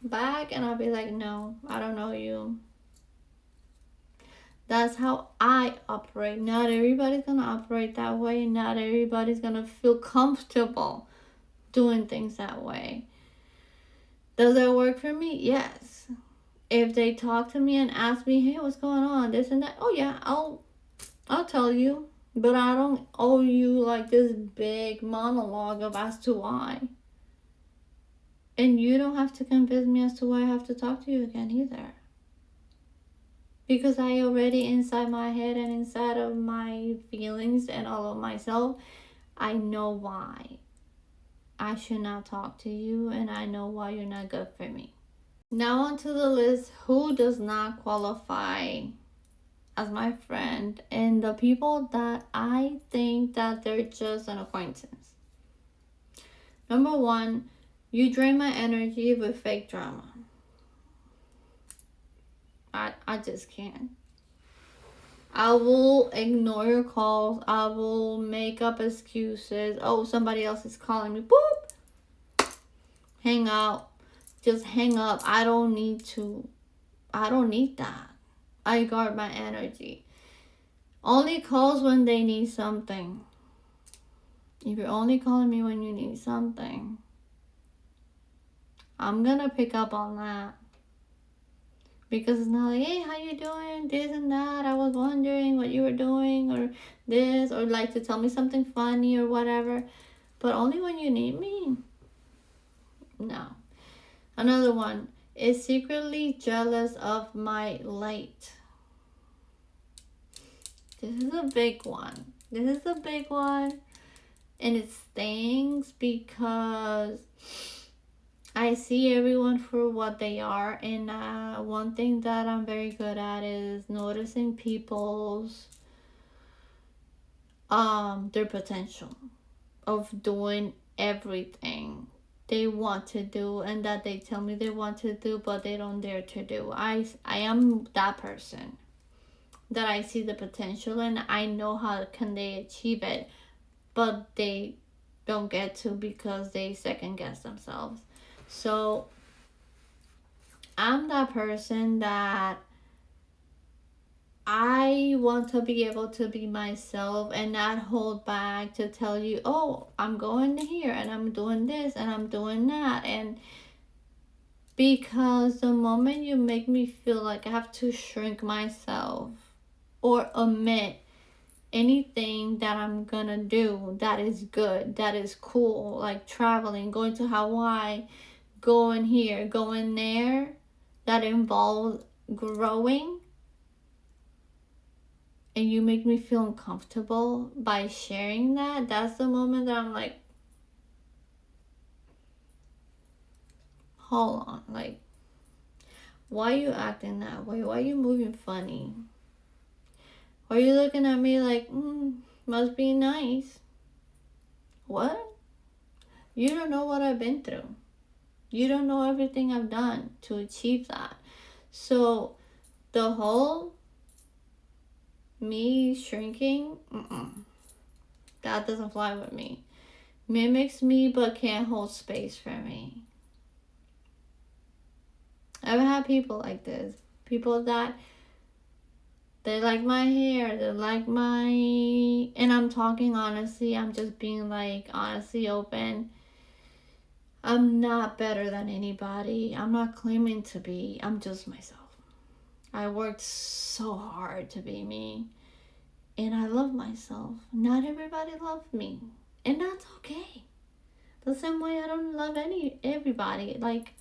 [SPEAKER 1] back and I'll be like, no, I don't know you. That's how I operate. Not everybody's gonna operate that way. Not everybody's gonna feel comfortable doing things that way. Does it work for me? Yes. If they talk to me and ask me, hey, what's going on, this and that, oh yeah, I'll tell you. But I don't owe you like this big monologue of as to why. And you don't have to convince me as to why I have to talk to you again either. Because I already, inside my head and inside of my feelings and all of myself, I know why I should not talk to you, and I know why you're not good for me. Now onto the list, who does not qualify as my friend, and the people that I think that they're just an acquaintance. Number one, you drain my energy with fake drama. I just can't. I will ignore your calls. I will make up excuses. Oh, somebody else is calling me. Boop. Hang out. Just hang up. I don't need that. I guard my energy. Only calls when they need something. If you're only calling me when you need something, I'm gonna pick up on that. Because it's not like, hey, how you doing? This and that. I was wondering what you were doing, or this, or like to tell me something funny or whatever. But only when you need me? No. Another one is secretly jealous of my light. This is a big one. And it stings because I see everyone for what they are. And one thing that I'm very good at is noticing people's their potential of doing everything they want to do, and that they tell me they want to do but they don't dare to do. I am that person that I see the potential and I know how can they achieve it, but they don't get to because they second guess themselves. So I'm that person that I want to be able to be myself and not hold back to tell you, oh, I'm going here and I'm doing this and I'm doing that. And because the moment you make me feel like I have to shrink myself or omit anything that I'm gonna do that is good, that is cool, like traveling, going to Hawaii, going here, going there, that involves growing, and you make me feel uncomfortable by sharing that, that's the moment that I'm like, hold on, like, why are you acting that way? Why are you moving funny? Why are you looking at me like, must be nice. What? You don't know what I've been through. You don't know everything I've done to achieve that. So the whole me shrinking, that doesn't fly with me. Mimics me but can't hold space for me. I've had people like this. People that they like my hair, they like my... And I'm talking honestly, I'm just being like honestly open. I'm not better than anybody. I'm not claiming to be. I'm just myself. I worked so hard to be me. And I love myself. Not everybody loves me. And that's okay. The same way I don't love everybody. Like,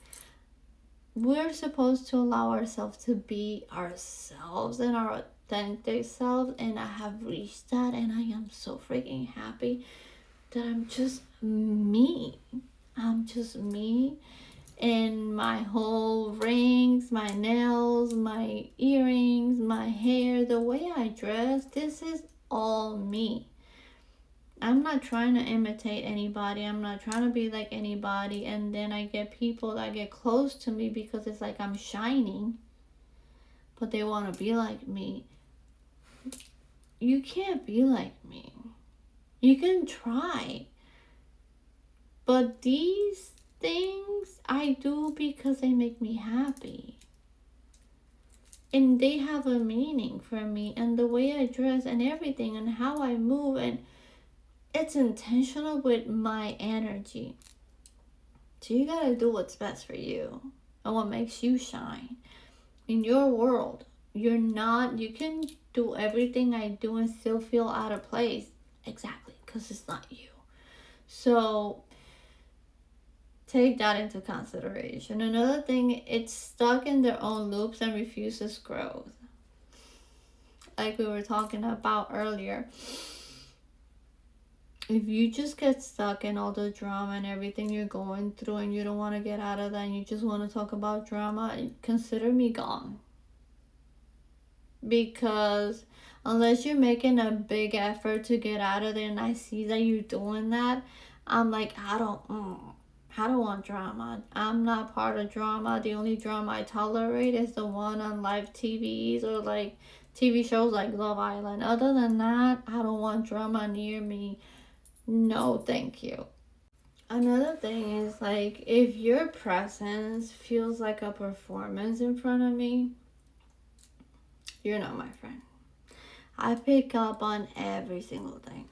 [SPEAKER 1] we're supposed to allow ourselves to be ourselves and our authentic selves. And I have reached that. And I am so freaking happy that I'm just me. I'm just me. And my whole rings, my nails, my earrings, my hair, the way I dress, this is all me. I'm not trying to imitate anybody. I'm not trying to be like anybody. And then I get people that get close to me because it's like I'm shining, but they want to be like me. You can't be like me. You can try. But these things I do because they make me happy. And they have a meaning for me. And the way I dress and everything and how I move, and it's intentional with my energy. So you gotta do what's best for you and what makes you shine. In your world, you can do everything I do and still feel out of place. Exactly, because it's not you. So take that into consideration. Another thing, it's stuck in their own loops and refuses growth. Like we were talking about earlier. If you just get stuck in all the drama and everything you're going through and you don't want to get out of that and you just want to talk about drama, consider me gone. Because unless you're making a big effort to get out of there and I see that you're doing that, I'm like, I don't want drama. I'm not part of drama. The only drama I tolerate is the one on live TVs or like TV shows like Love Island. Other than that, I don't want drama near me. No, thank you. Another thing is, like, if your presence feels like a performance in front of me, you're not my friend. I pick up on every single thing.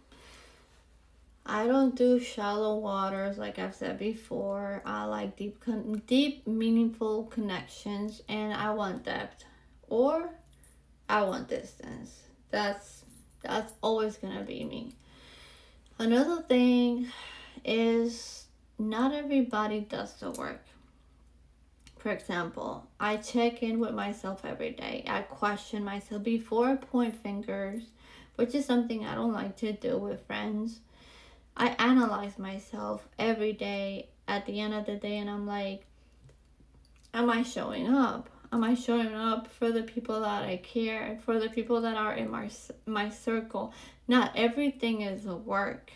[SPEAKER 1] I don't do shallow waters like I've said before. I like deep, meaningful connections, and I want depth, or I want distance. That's always gonna be me. Another thing is, not everybody does the work. For example, I check in with myself every day. I question myself before I point fingers, which is something I don't like to do with friends. I analyze myself every day at the end of the day, and I'm like, am I showing up? Am I showing up for the people that I care, for the people that are in my circle? Not everything is a work.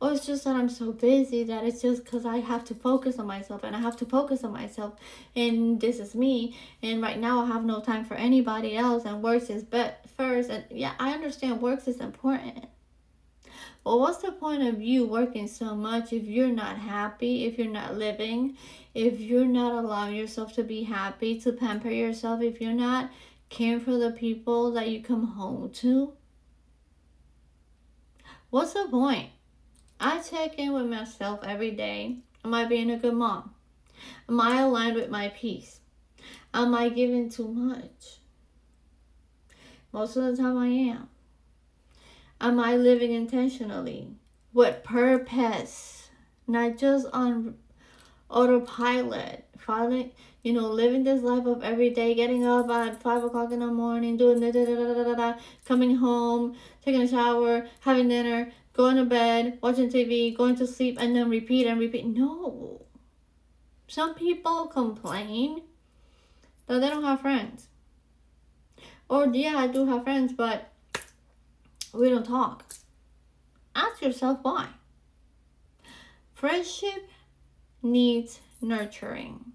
[SPEAKER 1] Or it's just that I'm so busy that it's just because I have to focus on myself and I have to focus on myself and this is me, and right now I have no time for anybody else and works is first. And yeah, I understand works is important. Well, what's the point of you working so much if you're not happy, if you're not living, if you're not allowing yourself to be happy, to pamper yourself, if you're not caring for the people that you come home to? What's the point? I check in with myself every day. Am I being a good mom? Am I aligned with my peace? Am I giving too much? Most of the time I am. Am I living intentionally? With purpose? Not just on autopilot. Living this life of every day, getting up at 5 o'clock in the morning, doing coming home, taking a shower, having dinner, going to bed, watching TV, going to sleep, and then repeat and repeat. No. Some people complain that they don't have friends. Or, yeah, I do have friends, but we don't talk. Ask yourself why. Friendship needs nurturing.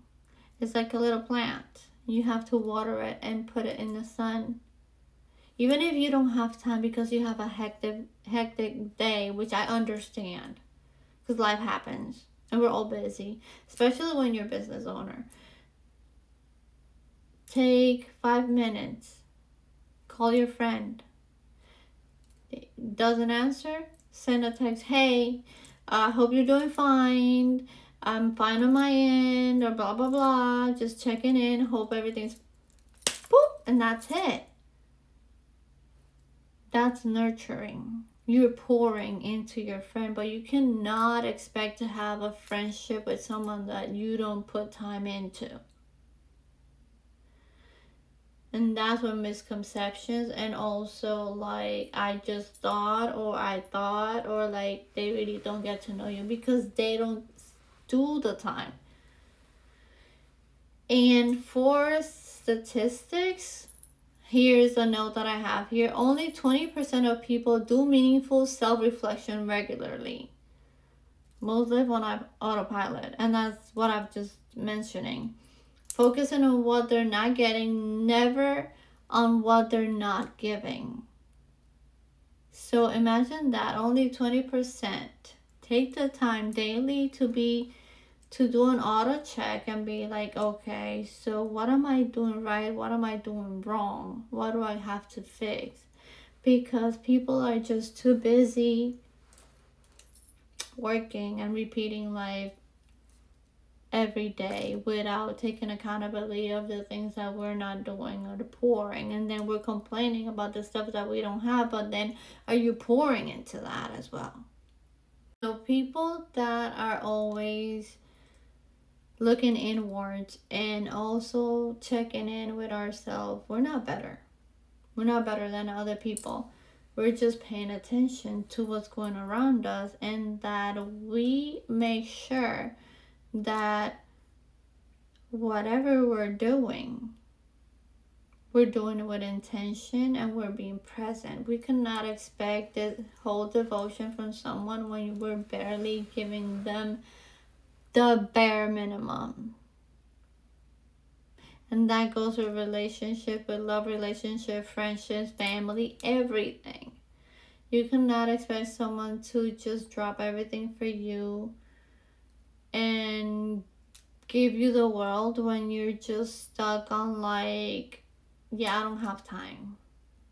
[SPEAKER 1] It's like a little plant. You have to water it and put it in the sun. Even if you don't have time because you have a hectic day, which I understand, because life happens and we're all busy, especially when you're a business owner. Take 5 minutes. Call your friend. Doesn't answer? Send a text. Hey, I hope you're doing fine. I'm fine on my end, or blah blah blah. Just checking in. Hope everything's boop, and that's it. That's nurturing. You're pouring into your friend, but you cannot expect to have a friendship with someone that you don't put time into. And that's what misconceptions, and also like I just thought, or I thought, or like they really don't get to know you because they don't do the time. And for statistics, here's a note that I have here. Only 20% of people do meaningful self-reflection regularly. Most live on autopilot, and that's what I've just mentioning. Focusing on what they're not getting, never on what they're not giving. So imagine that only 20% take the time daily to do an auto check and be like, okay, so what am I doing right? What am I doing wrong? What do I have to fix? Because people are just too busy working and repeating life every day without taking accountability of the things that we're not doing, or the pouring, and then we're complaining about the stuff that we don't have, but then are you pouring into that as well? So people that are always looking inwards and also checking in with ourselves, we're not better than other people. We're just paying attention to what's going around us, and that we make sure that whatever we're doing it with intention, and we're being present. We cannot expect this whole devotion from someone when we're barely giving them the bare minimum. And that goes with relationship, with love relationship, friendships, family, everything. You cannot expect someone to just drop everything for you and give you the world when you're just stuck on like, yeah, I don't have time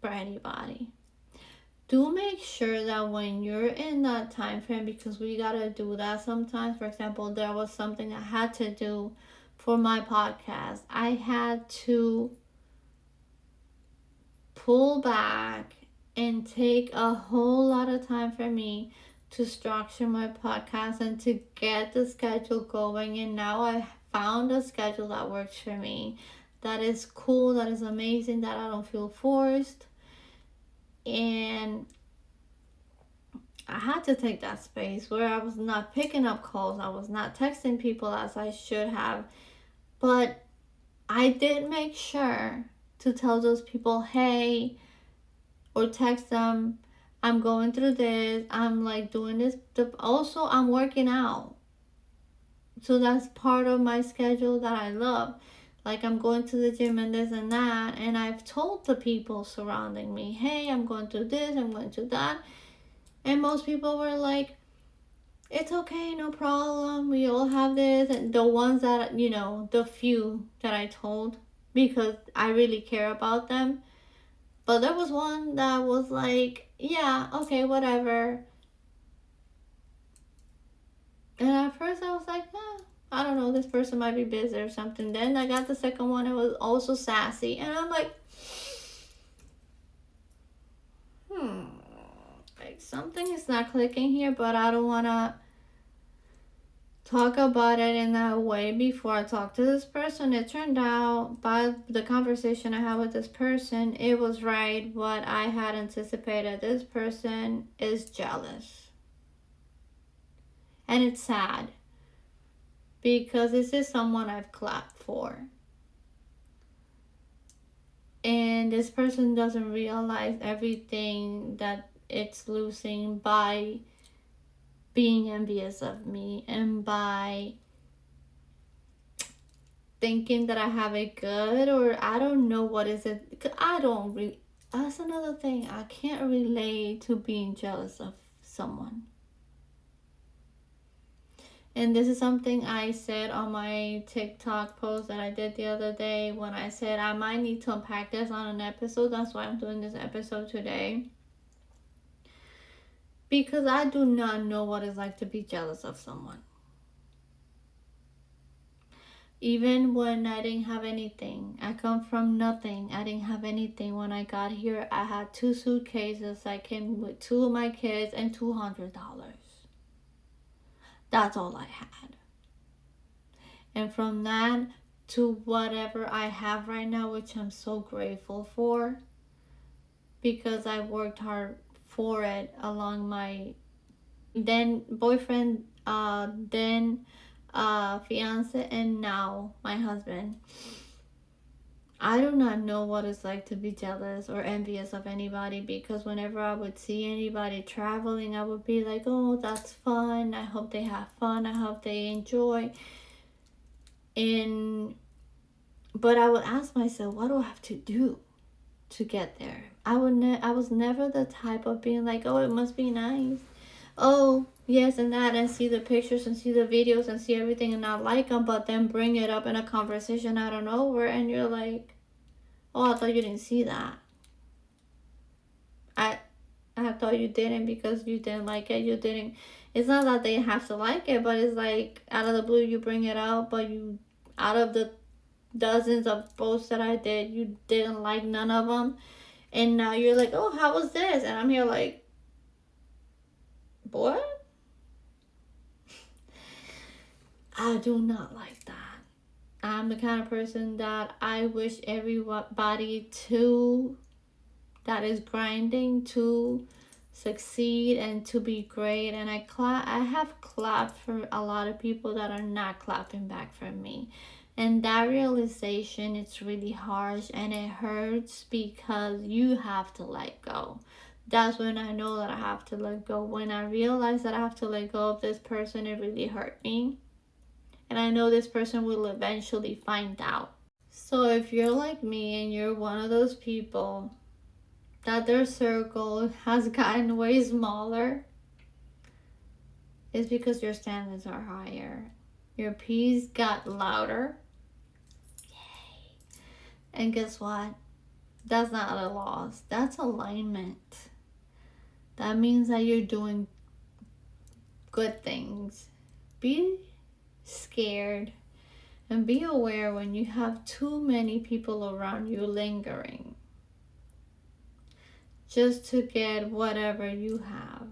[SPEAKER 1] for anybody. Do make sure that when you're in that time frame, because we gotta do that sometimes. For example, there was something I had to do for my podcast. I had to pull back and take a whole lot of time for me to structure my podcast and to get the schedule going. And now I found a schedule that works for me, that is cool, that is amazing, that I don't feel forced. And I had to take that space where I was not picking up calls, I was not texting people as I should have, but I did make sure to tell those people, hey, or text them, I'm going through this, I'm like doing this. Also, I'm working out. So that's part of my schedule that I love. Like, I'm going to the gym and this and that. And I've told the people surrounding me, hey, I'm going through this, I'm going through that. And most people were like, it's okay, no problem. We all have this. And the ones that, the few that I told, because I really care about them. But there was one that was like, yeah, okay, whatever. And at first I was like, I don't know, this person might be busy or something. Then I got the second one, it was also sassy. And I'm like, like something is not clicking here, but I don't want to talk about it in that way before I talk to this person. It turned out, by the conversation I had with this person, it was right what I had anticipated. This person is jealous. And it's sad, because this is someone I've clapped for. And this person doesn't realize everything that it's losing by being envious of me and by thinking that I have it good, or I don't know what is it. Cause I don't really. That's another thing. I can't relate to being jealous of someone. And this is something I said on my TikTok post that I did the other day when I said I might need to unpack this on an episode. That's why I'm doing this episode today. Because I do not know what it's like to be jealous of someone. Even when I didn't have anything, I come from nothing. I didn't have anything. When I got here, I had 2 suitcases. I came with 2 of my kids and $200. That's all I had. And from that to whatever I have right now, which I'm so grateful for, because I worked hard for it along my then boyfriend, then fiance, and now my husband. I do not know what it's like to be jealous or envious of anybody, because whenever I would see anybody traveling, I would be like, oh, that's fun. I hope they have fun. I hope they enjoy. But I would ask myself, what do I have to do to get there? I was never the type of being like, oh, it must be nice. Oh, yes, and that, and see the pictures and see the videos and see everything and not like them, but then bring it up in a conversation out of nowhere, and you're like, oh, I thought you didn't see that. I thought you didn't because you didn't like it. You didn't. It's not that they have to like it, but it's like out of the blue you bring it out, but you, out of the dozens of posts that I did, you didn't like none of them, and now you're like, oh, how was this? And I'm here like, boy, I do not like that. I'm the kind of person that I wish everybody to that is grinding to succeed and to be great. And I have clapped for a lot of people that are not clapping back for me. And that realization, it's really harsh and it hurts, because you have to let go. That's when I know that I have to let go. When I realize that I have to let go of this person, it really hurt me. And I know this person will eventually find out. So if you're like me and you're one of those people that their circle has gotten way smaller, it's because your standards are higher. Your peas got louder. Yay. And guess what? That's not a loss. That's alignment. That means that you're doing good things. Be scared and be aware when you have too many people around you lingering just to get whatever you have.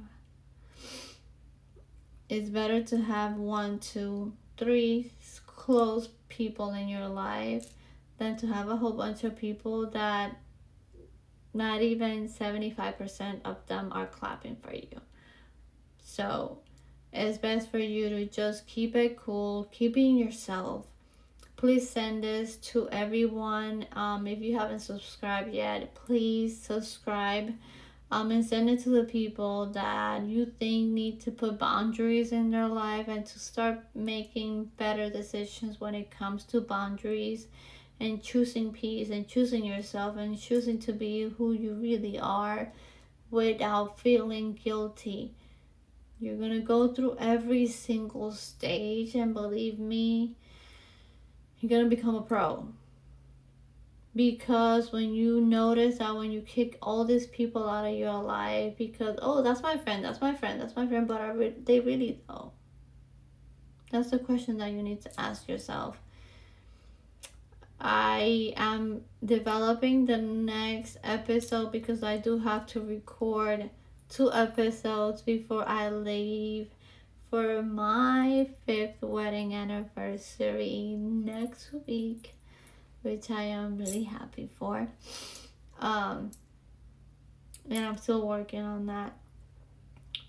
[SPEAKER 1] It's better to have 1, 2, 3 close people in your life than to have a whole bunch of people that not even 75% of them are clapping for you. So it's best for you to just keep it cool, keep being yourself. Please send this to everyone. If you haven't subscribed yet, please subscribe. And send it to the people that you think need to put boundaries in their life and to start making better decisions when it comes to boundaries and choosing peace and choosing yourself and choosing to be who you really are without feeling guilty. You're going to go through every single stage, and believe me, you're going to become a pro. Because when you notice that when you kick all these people out of your life because, oh, that's my friend, but they really know? That's the question that you need to ask yourself. I am developing the next episode because I do have to record 2 episodes before I leave for my 5th wedding anniversary next week, which I am really happy for. And I'm still working on that.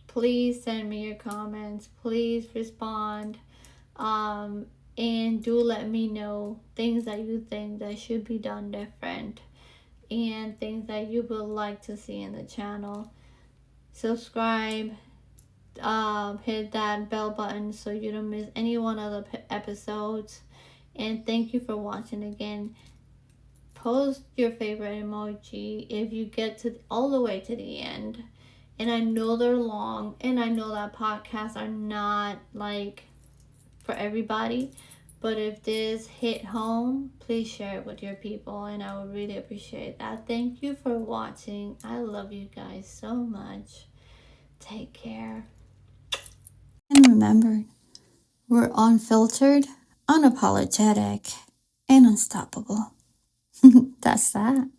[SPEAKER 1] Please send me your comments. Please respond. And do let me know things that you think that should be done different and things that you would like to see in the channel. subscribe, hit that bell button so you don't miss any one of the episodes. And thank you for watching again. Post your favorite emoji if you get to all the way to the end. And I know they're long, and I know that podcasts are not like for everybody, but if this hit home, please share it with your people, and I would really appreciate that. Thank you for watching. I love you guys so much. Take care. And remember, we're unfiltered, unapologetic, and unstoppable. That's that.